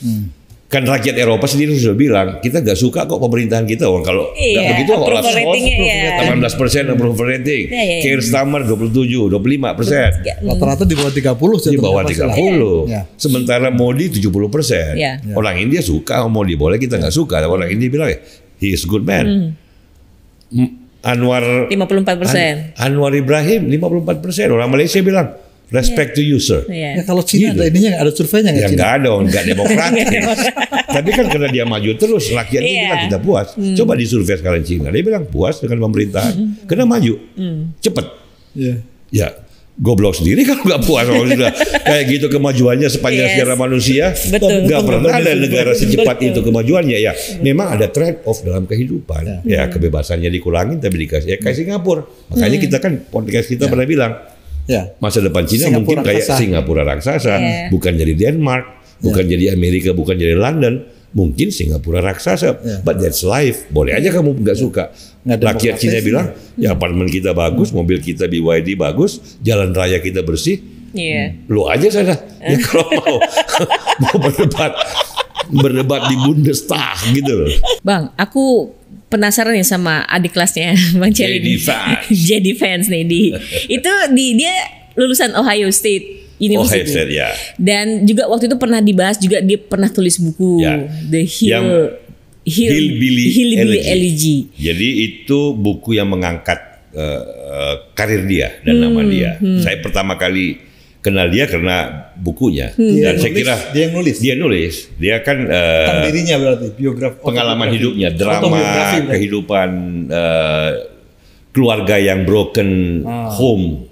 Kan rakyat Eropa sendiri sudah bilang kita nggak suka kok pemerintahan kita. Kalau nggak begitu Olaf Scholz 18% approval rating, Keir Starmer 27, 25%. Rata-rata di bawah 30. Di bawah 30. Sementara Modi 70%. Orang India suka Modi, boleh kita nggak suka. Orang India bilang he is good man. Anwar 54%. Anwar Ibrahim 54%. Orang Malaysia bilang respect to you, sir. Ya, kalau Cina ada ininya, ada surveinya nggak? Ya nggak ada, nggak demokratis. Tapi kan karena dia maju terus, rakyatnya bilang kita puas. Coba disurvei sekarang Cina, dia bilang puas dengan pemerintahan, karena maju, cepet. Ya, goblok sendiri kalau nggak puas. Kalau sudah kayak gitu kemajuannya sepanjang sejarah manusia, nggak pernah ada negara secepat itu kemajuannya. Ya, memang ada trade off dalam kehidupan. Ya, kebebasannya dikurangin, tapi dikasih kayak Singapura. Makanya kita kan podcast kita pernah bilang. Masa depan Cina Singapura mungkin kayak Singapura raksasa, bukan jadi Denmark, bukan jadi Amerika, bukan jadi London, mungkin Singapura raksasa. But that's life. Boleh aja kamu nggak suka. Rakyat Cina bilang, ya apartemen kita bagus, mobil kita BYD bagus, jalan raya kita bersih. Lu aja sana. Ya kalau mau berdebat di Bundestag gitu loh. Bang, aku penasaran nih sama adik kelasnya Bang Cherry, JD Vance nih. Dia lulusan Ohio State University. Ohio State, Dan juga waktu itu pernah dibahas juga, dia pernah tulis buku The Hillbilly Elegy. Jadi itu buku yang mengangkat karir dia dan nama dia. Saya pertama kali kenal dia karena bukunya. Dan saya kira dia nulis. Dia kan dirinya berarti pengalaman hidupnya, drama kehidupan keluarga yang broken home.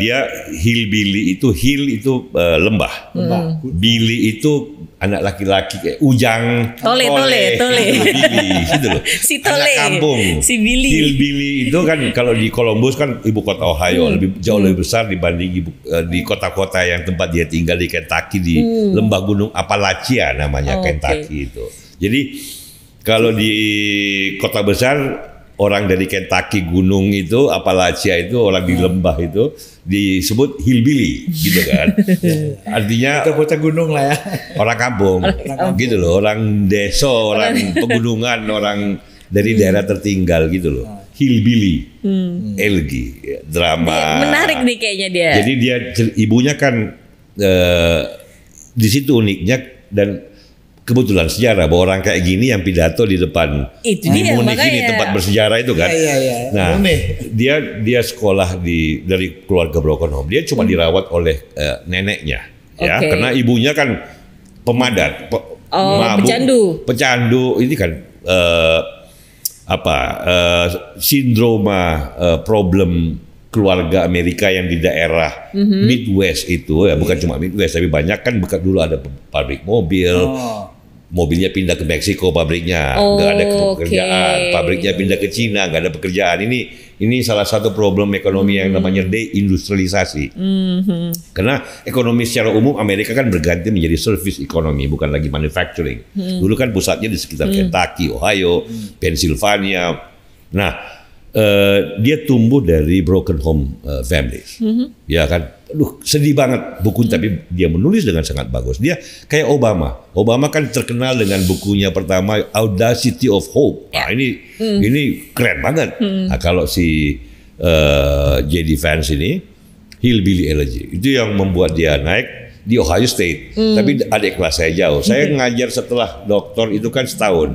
Dia hillbilly itu, hill itu lembah. Billy itu anak laki-laki kayak Ujang, Tole. Billy, gitu loh. Si Tole, anak kampung. Si Billy. Hillbilly itu kan kalau di Columbus kan ibu kota Ohio, jauh lebih besar dibanding di kota-kota yang tempat dia tinggal di Kentucky, di lembah gunung Appalachia namanya Kentucky itu. Jadi kalau di kota besar orang dari Kentucky gunung itu, Appalachia itu, orang di lembah itu disebut hillbilly gitu kan. Artinya bocah gunung lah ya. Orang kampung. Gitu loh, orang desa, orang pegunungan, orang dari daerah tertinggal gitu loh. Hillbilly. Elegy, drama. Menarik nih kayaknya dia. Jadi dia ibunya kan di situ uniknya, dan kebetulan sejarah bahwa orang kayak gini yang pidato di depan itu di Munich ini tempat bersejarah itu kan. Nah, dia sekolah dari keluarga broken home. Dia cuma dirawat oleh neneknya, ya, karena ibunya kan pemadat, mabuk, pecandu. Ini kan sindroma problem keluarga Amerika yang di daerah Midwest itu, ya bukan cuma Midwest tapi banyak kan, dulu ada pabrik mobil. Mobilnya pindah ke Meksiko, pabriknya nggak ada pekerjaan. Pabriknya pindah ke Cina, nggak ada pekerjaan. Ini salah satu problem ekonomi yang namanya deindustrialisasi. Karena ekonomi secara umum Amerika kan berganti menjadi service ekonomi, bukan lagi manufacturing. Dulu kan pusatnya di sekitar Kentucky, Ohio, Pennsylvania. Nah, dia tumbuh dari broken home families, ya kan. Aduh, sedih banget buku, tapi dia menulis dengan sangat bagus. Dia kayak Obama. Obama kan terkenal dengan bukunya pertama, Audacity of Hope. Nah, ini keren banget. Nah, kalau si JD Vance ini, Hillbilly Elegy, itu yang membuat dia naik di Ohio State. Tapi adik kelas saya jauh. Saya ngajar setelah doktor itu kan setahun.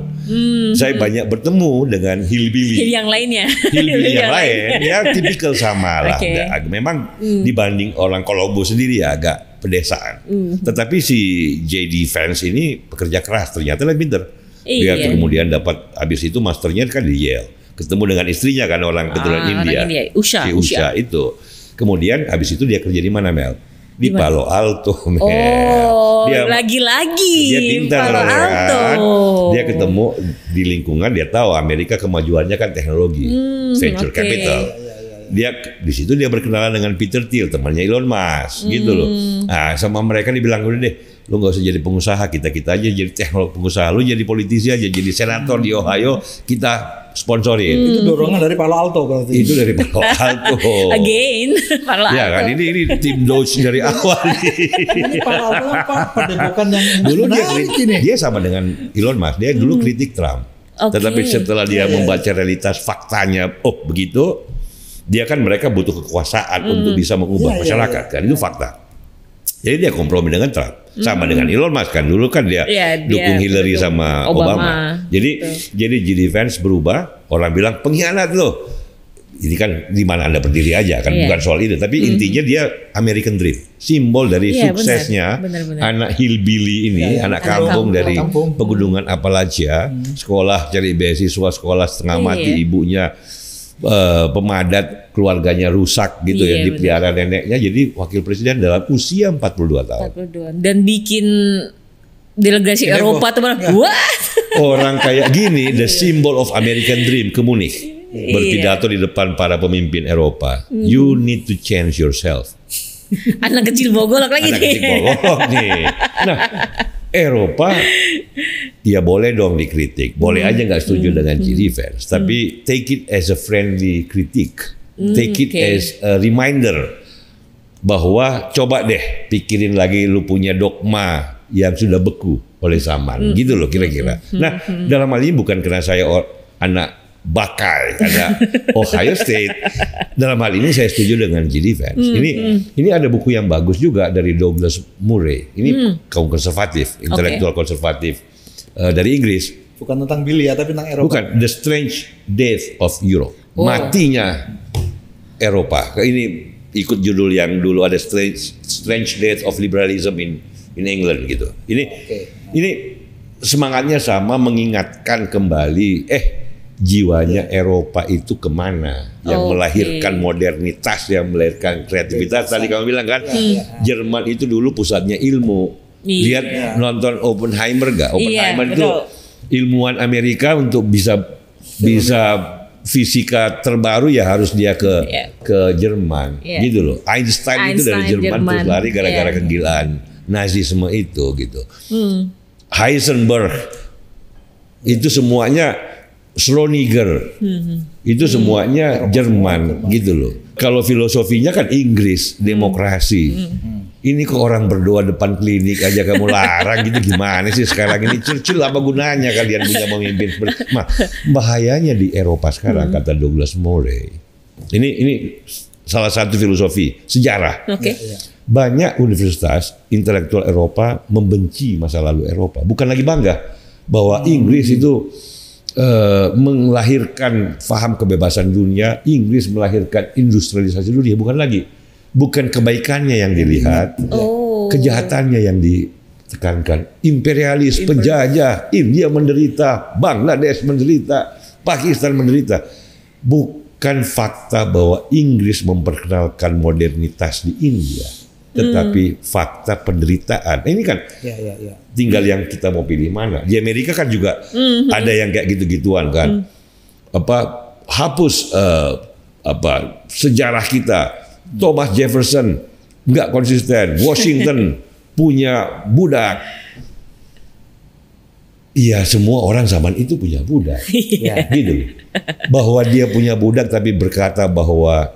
Saya banyak bertemu dengan hillbilly yang lainnya. Hillbilly yang lain ya tipikal sama lah. Memang dibanding orang Columbus sendiri ya agak pedesaan. Tetapi si JD Vance ini pekerja keras, ternyata lebih pintar. Dia kemudian dapat, habis itu masternya kan di Yale. Ketemu dengan istrinya kan, orang keturunan India. Usha itu. Kemudian habis itu dia kerja di mana, Mel? Di Palo Alto, Mel. Dia lagi-lagi dia pintar kan. Dia ketemu di lingkungan, dia tahu Amerika kemajuannya kan teknologi, venture capital. Dia di situ dia berkenalan dengan Peter Thiel, temannya Elon Musk, gitu loh. Nah, sama mereka dibilang, udah deh, lu nggak usah jadi pengusaha, kita aja jadi teknolog pengusaha, lu jadi politisi aja, jadi senator di Ohio, kita sponsorin. Itu dorongan dari Palo Alto berarti. Itu dari Palo Alto. Again, Palo Alto. Ya kan, ini tim Doge dari awal. Ini Palo Alto apa? Padepokan yang dulu dia sama dengan Elon Musk, dia dulu kritik Trump. Tetapi setelah dia membaca realitas faktanya, begitu. Dia kan mereka butuh kekuasaan untuk bisa mengubah masyarakat kan, itu fakta. Jadi dia kompromi dengan Trump, sama dengan Elon Musk kan, dulu kan dia dukung Hillary sama Obama. Jadi GD Vance berubah, orang bilang pengkhianat loh. Ini kan di mana Anda berdiri aja kan, bukan soal itu, tapi intinya dia American Dream, simbol dari suksesnya anak hillbilly ini, anak kampung dari pegunungan Appalachia, sekolah cari beasiswa, sekolah setengah mati, ibunya pemadat, keluarganya rusak gitu ya, dipelihara neneknya jadi wakil presiden dalam usia 42 tahun. Dan bikin delegasi Eropa tuh what? Orang kayak gini, the symbol of American Dream ke Munich, berpidato di depan para pemimpin Eropa. You need to change yourself. Anak kecil bogolok lagi nih. Nah, Eropa ya boleh dong dikritik, boleh aja nggak setuju dengan GD Vance, tapi take it as a friendly critique, take it as a reminder bahwa coba deh pikirin lagi lu punya dogma yang sudah beku oleh zaman, gitu loh kira-kira. Nah, dalam hal ini bukan karena saya anak Buckeye, ada Ohio State. Dalam hal ini saya setuju dengan GD Vance. Ini ada buku yang bagus juga dari Douglas Murray. Ini kaum konservatif, intelektual konservatif dari Inggris. Bukan tentang Bilia, tapi tentang Eropa. Bukan, The Strange Death of Europe. Matinya Eropa. Ini ikut judul yang dulu ada Strange Death of Liberalism in England gitu. Ini semangatnya sama, mengingatkan kembali jiwanya Eropa itu kemana, yang melahirkan modernitas, yang melahirkan kreativitas. Tadi kamu bilang kan, Jerman itu dulu pusatnya ilmu. Lihat nonton Oppenheimer gak? Oppenheimer itu ilmuwan Amerika, untuk bisa fisika terbaru ya harus dia ke Jerman, gitu loh. Einstein itu dari Jerman terus lari gara-gara kegilaan Nazisme itu gitu. Heisenberg itu semuanya, Schrödinger itu semuanya Jerman gitu loh. Kalau filosofinya kan Inggris, demokrasi. Ini kok orang berdoa depan klinik aja kamu larang gitu, gimana sih sekarang ini? Churchill apa gunanya kalian punya pemimpin seperti? Bahayanya di Eropa sekarang, kata Douglas Murray. Ini salah satu filosofi sejarah. Banyak universitas intelektual Eropa membenci masa lalu Eropa, bukan lagi bangga bahwa Inggris itu melahirkan faham kebebasan dunia, Inggris melahirkan industrialisasi dunia, bukan kebaikannya yang dilihat, kejahatannya yang ditekankan. Imperialis, penjajah, India menderita, Bangladesh menderita, Pakistan menderita. Bukan fakta bahwa Inggris memperkenalkan modernitas di India, tetapi fakta penderitaan. Ini kan tinggal yang kita mau pilih mana. Di Amerika kan juga ada yang kayak gitu-gituan kan. Hapus sejarah kita. Thomas Jefferson nggak konsisten. Washington punya budak. Iya, semua orang zaman itu punya budak. Gitu. Bahwa dia punya budak tapi berkata bahwa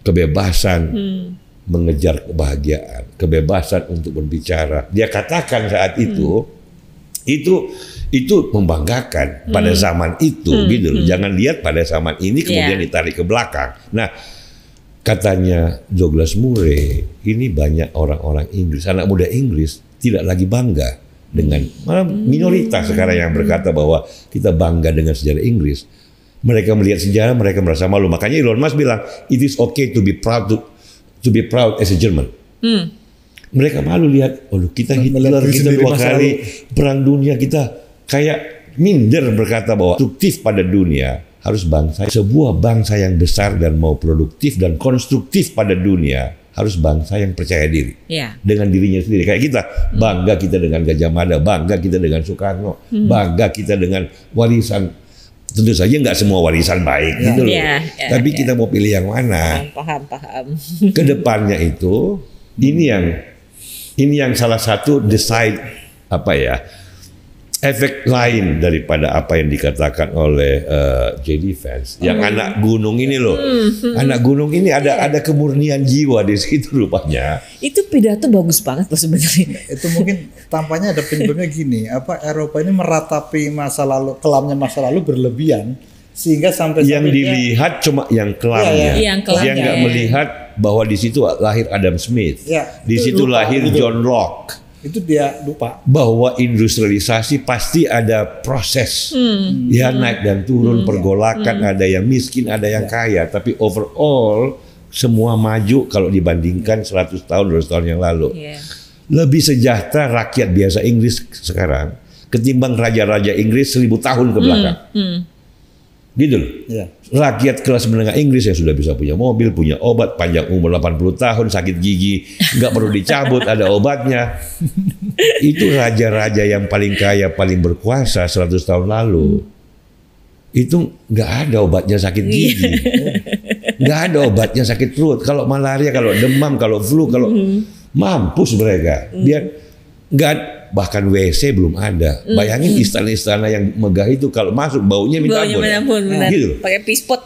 kebebasan mengejar kebahagiaan, kebebasan untuk berbicara. Dia katakan saat itu membanggakan pada zaman itu, gitu loh. Jangan lihat pada zaman ini kemudian ditarik ke belakang. Nah, katanya Douglas Murray, ini banyak orang-orang Inggris, anak muda Inggris tidak lagi bangga dengan, malah minoritas sekarang yang berkata bahwa kita bangga dengan sejarah Inggris. Mereka melihat sejarah, mereka merasa malu. Makanya Elon Musk bilang, it is okay to be proud as a German. Mereka malu lihat, kita Hitler, kita 2 kali perang dunia, kita kayak minder berkata bahwa produktif pada dunia harus sebuah bangsa yang besar dan mau produktif dan konstruktif pada dunia harus bangsa yang percaya diri dengan dirinya sendiri. Kayak kita bangga kita dengan Gajah Mada, bangga kita dengan Soekarno, bangga kita dengan warisan. Tentu saja nggak semua warisan baik gitu loh. Tapi kita mau pilih yang mana? Paham. Kedepannya itu ini yang salah satu efek lain daripada apa yang dikatakan oleh J.D. Vance. Yang anak gunung ini loh. Anak gunung ini ada kemurnian jiwa di situ rupanya. Itu pidato bagus banget loh sebenarnya. Itu mungkin tampaknya ada penyebabnya gini, Eropa ini meratapi masa lalu, kelamnya masa lalu berlebihan sehingga sampai yang dilihat cuma yang kelamnya. Yang nggak melihat bahwa di situ lahir Adam Smith. Di situ lahir John Locke. Itu dia lupa bahwa industrialisasi pasti ada proses naik dan turun, pergolakan, ada yang miskin, ada yang kaya, tapi overall semua maju kalau dibandingkan 100 tahun 200 tahun yang lalu. Lebih sejahtera rakyat biasa Inggris sekarang ketimbang raja-raja Inggris 1000 tahun ke belakang. Gitu loh. Rakyat kelas menengah Inggris yang sudah bisa punya mobil, punya obat, panjang umur 80 tahun, sakit gigi nggak perlu dicabut, ada obatnya. Itu raja-raja yang paling kaya, paling berkuasa 100 tahun lalu. Itu nggak ada obatnya sakit gigi, nggak ada obatnya sakit perut. Kalau malaria, kalau demam, kalau flu, kalau mampus mereka. Dia nggak, bahkan WC belum ada. Bayangin istana-istana yang megah itu kalau masuk baunya minta ampun. Gitu. Pakai pispot.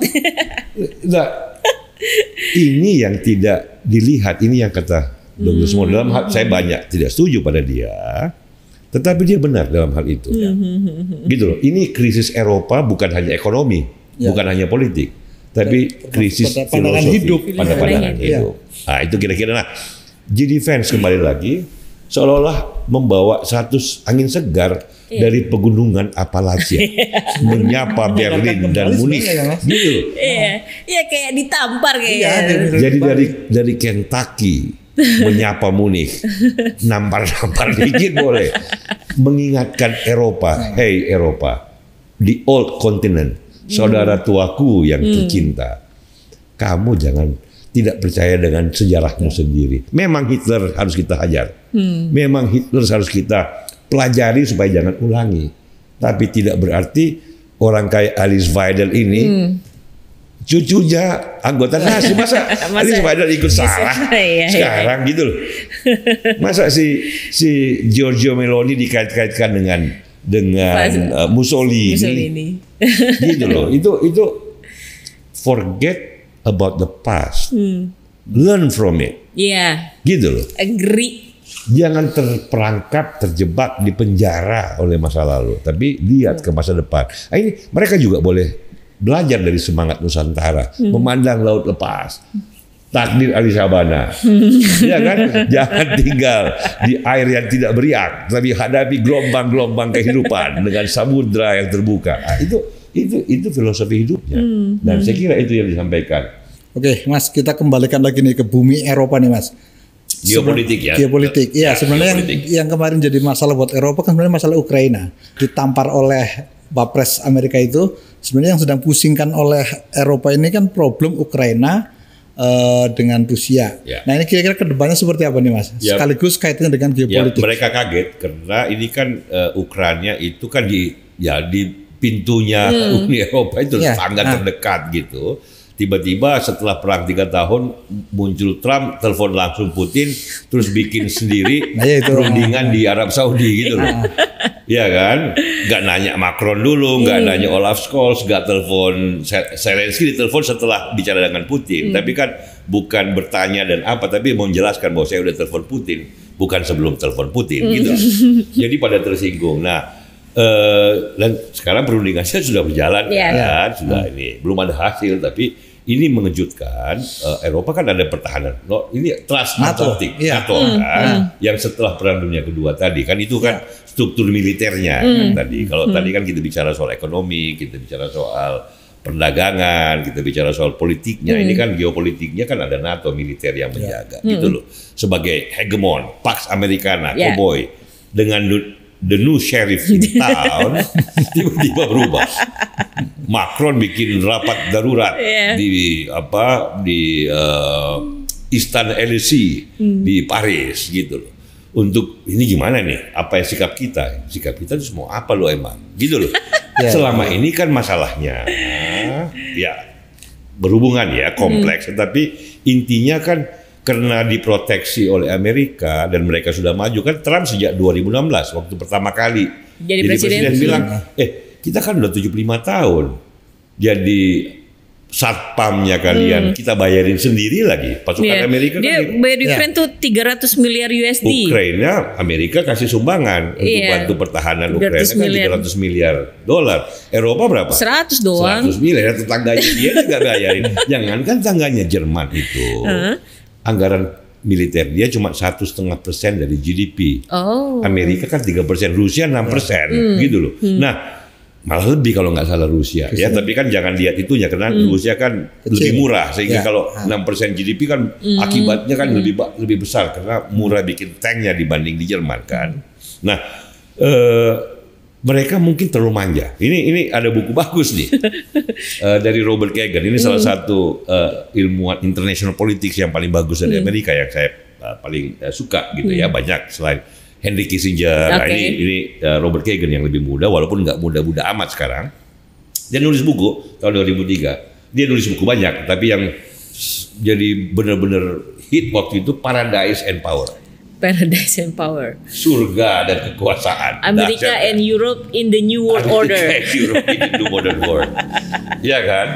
Nah, ini yang tidak dilihat, ini yang kata Douglas Moore. Dalam hal saya banyak tidak setuju pada dia, tetapi dia benar dalam hal itu. Gitu loh. Ini krisis Eropa bukan hanya ekonomi, bukan hanya politik, tapi krisis filosofi, pada pandangan hidup. Nah, itu kira-kira. Nah, J.D. Vance kembali lagi seolah-olah membawa satu angin segar dari pegunungan Appalachia, menyapa Berlin dan Munich, gitu. Iya, kayak ditampar kayak. Jadi dari Kentucky menyapa Munich, nampar-nampar dikit boleh, mengingatkan Eropa, hey Eropa, the old continent, saudara tuaku yang tercinta, kamu jangan tidak percaya dengan sejarahmu sendiri. Memang Hitler harus kita hajar. Memang Hitler harus kita pelajari supaya jangan ulangi. Tapi tidak berarti orang kayak Alice Weidel ini cucunya anggota Nazi. Masa Alice Weidel ikut salah sekarang gitu loh. Masa si Giorgio Meloni dikait-kaitkan dengan Mussolini. Gitu loh. Itu forget about the past, learn from it. Gitu loh. Agree. Jangan terperangkap, terjebak di penjara oleh masa lalu, tapi lihat ke masa depan. Nah, ini mereka juga boleh belajar dari semangat Nusantara, memandang laut lepas, takdir Ali Sabana, ya kan? Jangan tinggal di air yang tidak beriak, tapi hadapi gelombang-gelombang kehidupan dengan samudra yang terbuka. Nah, itu filosofi hidupnya, dan saya kira itu yang disampaikan. Oke, Mas, kita kembalikan lagi nih ke bumi Eropa nih, Mas. Geopolitik ya. Geopolitik, iya. Sebenarnya yang kemarin jadi masalah buat Eropa kan sebenarnya masalah Ukraina, ditampar oleh Wapres Amerika itu. Sebenarnya yang sedang pusingkan oleh Eropa ini kan problem Ukraina dengan Rusia. Nah, ini kira-kira kedepannya seperti apa nih, Mas? Sekaligus kaitannya dengan geopolitik. Mereka kaget karena ini kan Ukraina itu kan di pintunya Uni Eropa itu sangat terdekat gitu. Tiba-tiba setelah perang 3 tahun muncul Trump, telepon langsung Putin, terus bikin sendiri perundingan di Arab Saudi gitu loh. Ya kan? Gak nanya Macron dulu, gak nanya Olaf Scholz, gak telepon Zelensky, ditelepon setelah bicara dengan Putin. Tapi kan bukan bertanya dan apa, tapi mau menjelaskan bahwa saya udah telepon Putin, bukan sebelum telepon Putin gitu. Jadi pada tersinggung. Nah, dan sekarang perundingannya sudah berjalan kan, sudah ini belum ada hasil, tapi ini mengejutkan. Eropa kan ada pertahanan, ini trust NATO kan, yang setelah Perang Dunia Kedua tadi kan itu kan struktur militernya tadi. Kalau tadi kan kita bicara soal ekonomi, kita bicara soal perdagangan, kita bicara soal politiknya. Ini kan geopolitiknya kan ada NATO militer yang menjaga gitu loh, sebagai hegemon, Pax Americana, cowboy dengan the new sheriff in town, tiba-tiba berubah. Macron bikin rapat darurat di Istana Elysee di Paris gitu loh. Untuk ini gimana nih? Apa ya sikap kita? Sikap kita itu mau apa lo emang? Gitu loh. Selama ini kan masalahnya ya berhubungan ya kompleks, tapi intinya kan karena diproteksi oleh Amerika dan mereka sudah maju kan. Trump sejak 2016 waktu pertama kali jadi presiden bilang, kita kan udah 75 tahun jadi satpamnya kalian, kita bayarin sendiri lagi pasukan Amerika. Dia bayar Ukraine tuh 300 miliar USD. Ukraina, Amerika kasih sumbangan untuk bantu pertahanan Ukraina kan 300 miliar dolar. Eropa berapa? 100 doang. 100 miliar, tetangganya dia juga bayarin. Jangankan tangganya Jerman itu, anggaran militer dia cuma 1,5% dari GDP. Amerika kan 3%, Rusia 6%, gitu loh. Nah, malah lebih kalau nggak salah Rusia. Ya, tapi kan jangan lihat itunya karena Rusia kan lebih murah sehingga kalau 6% GDP kan akibatnya kan lebih besar karena murah bikin tanknya dibanding di Jerman kan. Nah, mereka mungkin terlalu manja. Ini ada buku bagus nih dari Robert Kagan. Ini salah satu ilmuwan international politics yang paling bagus dari Amerika yang saya paling suka gitu ya. Banyak selain Henry Kissinger. Nah, ini Robert Kagan yang lebih muda, walaupun nggak muda-muda amat sekarang. Dia nulis buku tahun 2003. Dia nulis buku banyak, tapi yang jadi benar-benar hit waktu itu Paradise and Power. Paradise and Power. Surga dan kekuasaan. Amerika and Europe in the New World Order. Amerika and Europe in the New Modern World. Iya kan?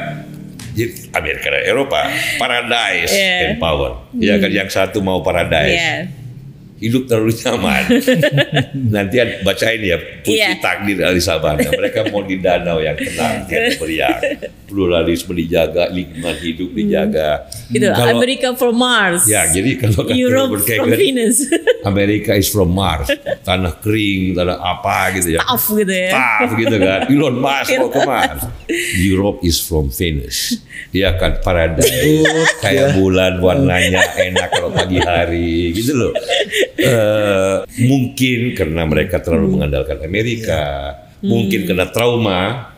Jadi Amerika dan Eropa, Paradise and Power. Iya kan, yang satu mau paradise. Hidup terlalu nyaman. Nanti bacain ya Puisi Takdir Ali Sabana. Mereka mau di danau yang tenang, yang meriah, pluralisme dijaga, lingkungan hidup dijaga. Gitu. America from Mars. Ya, jadi kalau Europe from Venus. Amerika is from Mars, tanah kering, tanah apa gitu ya. Tough gitu ya. Tough gitu kan. Elon Musk mau ke Mars. Europe is from Venus. Iya kan, paradise. Kayak bulan warnanya enak kalau pagi hari gitu loh. Mungkin karena mereka terlalu mengandalkan Amerika, mungkin karena trauma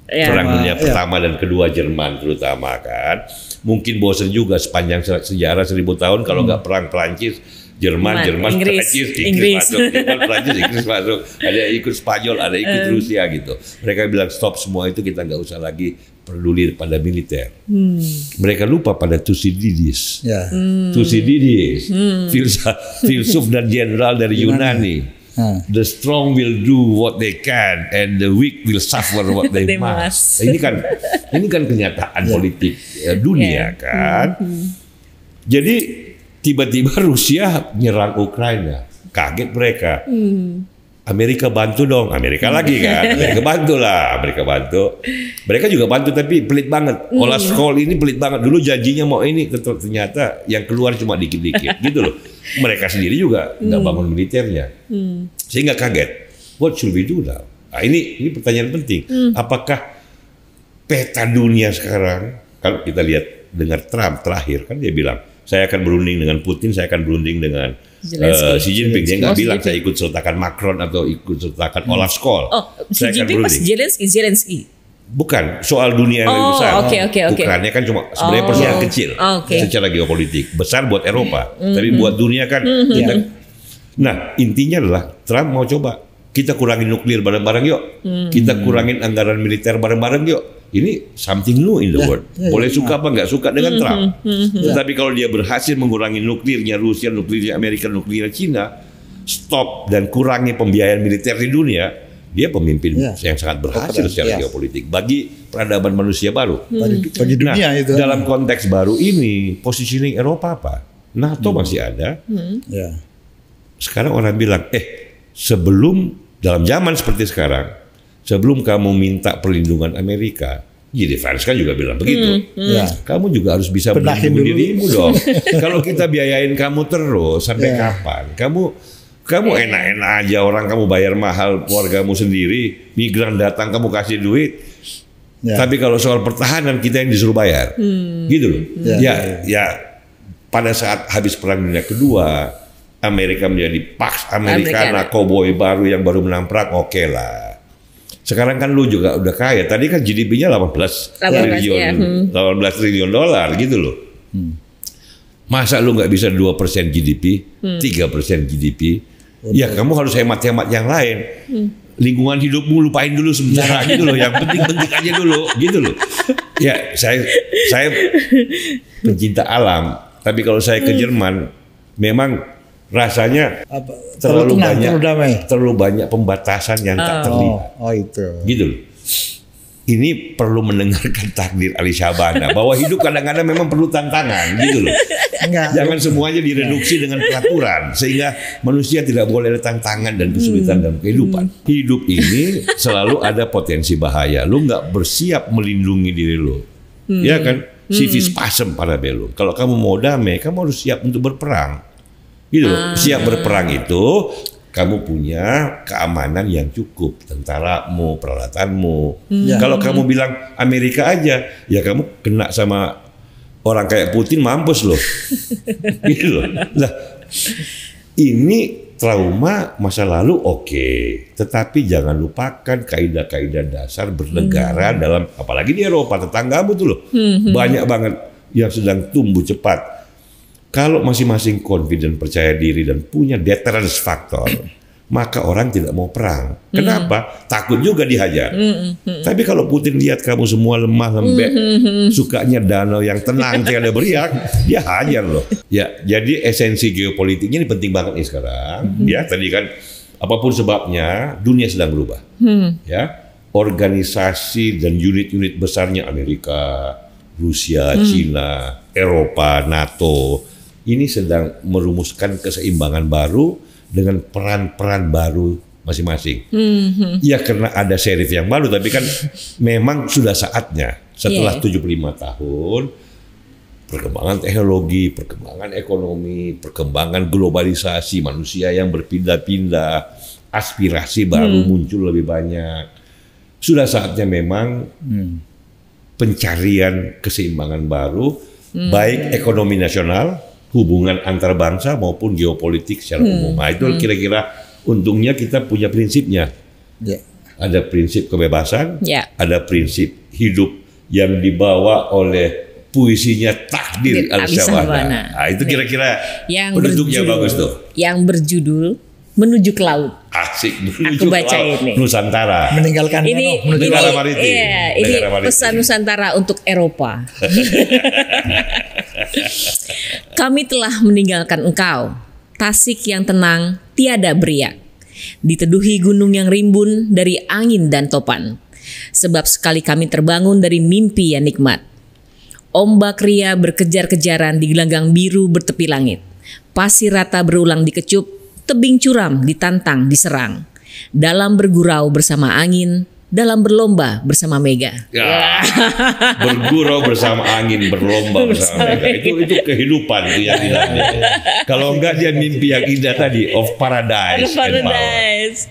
Perang Dunia Pertama dan Kedua Jerman terutama kan, mungkin bosan juga sepanjang sejarah 1000 tahun kalau nggak perang Perancis, Jerman, Perancis, Inggris masuk, Jerman, Perancis, Inggris masuk, ada ikut Spanyol, ada ikut Rusia gitu. Mereka bilang stop semua itu, kita nggak usah lagi peduli pada militer. Mereka lupa pada Thucydides. Thucydides, filsuf dan jenderal dari Yunani. The strong will do what they can and the weak will suffer what they must. Ini kan kenyataan politik dunia kan. Jadi tiba-tiba Rusia nyerang Ukraina, kaget mereka. Amerika bantu dong, Amerika lagi kan, Amerika bantu lah, Amerika bantu. Mereka juga bantu tapi pelit banget. Olaf Scholz ini pelit banget. Dulu janjinya mau ini, ternyata yang keluar cuma dikit-dikit gitu loh. Mereka sendiri juga nggak bangun militernya, sehingga kaget. What should we do now? Nah, ini pertanyaan penting. Apakah peta dunia sekarang, kalau kita lihat dengar Trump terakhir kan dia bilang, saya akan berunding dengan Putin, saya akan berunding dengan Xi Jinping. Dia nggak bilang saya ikut sertakan Macron atau ikut sertakan Olaf Scholz. Xi Jinping pas Zelensky. Bukan soal dunia yang lebih besar. Ukraina kan cuma sebenarnya persoalan kecil secara geopolitik, besar buat Eropa, tapi buat dunia kan. Nah, intinya adalah Trump mau coba kita kurangin nuklir bareng-bareng yuk, kita kurangin anggaran militer bareng-bareng yuk. Ini something new in the world. Boleh suka apa nggak suka dengan Trump. Tetapi kalau dia berhasil mengurangi nuklirnya Rusia, nuklirnya Amerika, nuklirnya Cina, stop dan kurangi pembiayaan militer di dunia, dia pemimpin yang sangat berhasil secara geopolitik bagi peradaban manusia baru. Bagi dunia itu. Dalam konteks baru ini, positioning Eropa apa? NATO masih ada. Sekarang orang bilang, sebelum dalam zaman seperti sekarang, sebelum kamu minta perlindungan Amerika, Defense kan juga bilang begitu. Kamu juga harus bisa melindungi dirimu dong. Kalau kita biayain kamu terus sampai kapan? Kamu enak-enak aja, orang kamu bayar mahal keluargamu sendiri, migran datang kamu kasih duit. Tapi kalau soal pertahanan kita yang disuruh bayar, gitu loh. Ya, pada saat habis Perang Dunia Kedua, Amerika menjadi Pax Americana, cowboy baru yang baru menang perang, oke lah. Sekarang kan lu juga udah kaya. Tadi kan GDP-nya 18 triliun dolar gitu loh. Masa lu nggak bisa 2% GDP, 3% GDP? Ya kamu harus hemat-hemat yang lain. Lingkungan hidupmu lupain dulu sementara gitu loh. Yang penting-penting aja dulu gitu loh. Ya saya pencinta alam. Tapi kalau saya ke Jerman, memang rasanya terlalu banyak pembatasan yang tak terlihat. Oh itu. Gitu loh. Ini perlu mendengarkan takdir Ali Syahbana bahwa hidup kadang-kadang memang perlu tantangan gitu loh. Jangan semuanya direduksi dengan peraturan sehingga manusia tidak boleh ada tantangan dan kesulitan dalam kehidupan. Hidup ini selalu ada potensi bahaya. Lu nggak bersiap melindungi diri lu, ya kan? Civis pacem parabellum. Kalau kamu mau damai, kamu harus siap untuk berperang. Gitu loh. Siap berperang itu kamu punya keamanan yang cukup, tentaramu, peralatanmu. Kalau kamu bilang Amerika aja, ya kamu kena sama orang kayak Putin, mampus loh. Gitu loh. Nah, ini trauma masa lalu oke, tetapi jangan lupakan kaidah-kaidah dasar bernegara dalam, apalagi di Eropa tetanggamu tuh loh, banyak banget yang sedang tumbuh cepat. Kalau masing-masing confident, percaya diri dan punya deterrence factor, maka orang tidak mau perang. Kenapa? Takut juga dihajar. Tapi kalau Putin lihat kamu semua lemah lembek, sukanya danau yang tenang, tidak ada beriak, dia hajar loh. Ya, jadi esensi geopolitiknya ini penting banget nih sekarang. Ya, tadi kan apapun sebabnya dunia sedang berubah. Ya, organisasi dan unit-unit besarnya Amerika, Rusia, Cina, Eropa, NATO ini sedang merumuskan keseimbangan baru dengan peran-peran baru masing-masing. Ya karena ada serif yang baru, tapi kan memang sudah saatnya setelah 75 tahun perkembangan teknologi, perkembangan ekonomi, perkembangan globalisasi, manusia yang berpindah-pindah, aspirasi baru muncul lebih banyak. Sudah saatnya memang pencarian keseimbangan baru, baik ekonomi nasional, hubungan antar bangsa maupun geopolitik secara umum. Nah, itu kira-kira untungnya kita punya prinsipnya. Ada prinsip kebebasan, ada prinsip hidup yang dibawa oleh puisinya Takdir Ali Syahbana. Nah, itu kira-kira penduduknya bagus tuh. Yang berjudul Menuju ke Laut. Asik, menuju Aku baca ke laut. ini. Nusantara. Meninggalkan negara maritim. Iya, ini pesan Nusantara untuk Eropa. Kami telah meninggalkan engkau, Tasik yang tenang, tiada beriak. Diteduhi gunung yang rimbun dari angin dan topan. Sebab sekali kami terbangun dari mimpi yang nikmat. Ombak ria berkejar-kejaran di gelanggang biru bertepi langit. Pasir rata berulang dikecup, tebing curam ditantang diserang. Dalam bergurau bersama angin, dalam berlomba bersama mega. Ya, bergurau bersama angin, berlomba bersama mega. Itu kehidupan itu yang dinamik. Kalau enggak dia mimpi yang indah tadi, of paradise.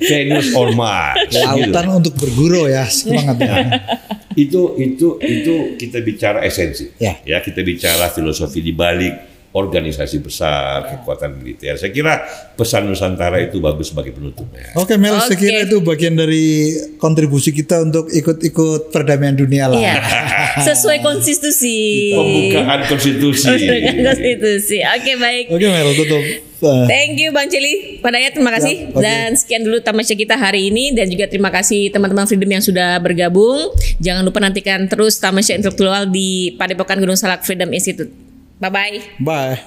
Venus or Mars. Lautan gitu. Untuk bergurau ya, semangatnya. Itu kita bicara esensi. Ya, kita bicara filosofi di balik organisasi besar, kekuatan militer. Saya kira pesan Nusantara itu bagus sebagai penutupnya. Oke Mel, saya kira itu bagian dari kontribusi kita untuk ikut-ikut perdamaian dunia lah. Sesuai konstitusi. Pembukaan konstitusi. Oke, baik. Oke Mel, tutup. Thank you Bang Cili, Pak Dayat terima kasih. Dan sekian dulu tamasya kita hari ini, dan juga terima kasih teman-teman Freedom yang sudah bergabung. Jangan lupa nantikan terus tamasya intelektual di Padepokan Gunung Salak Freedom Institute. Bye-bye. Bye.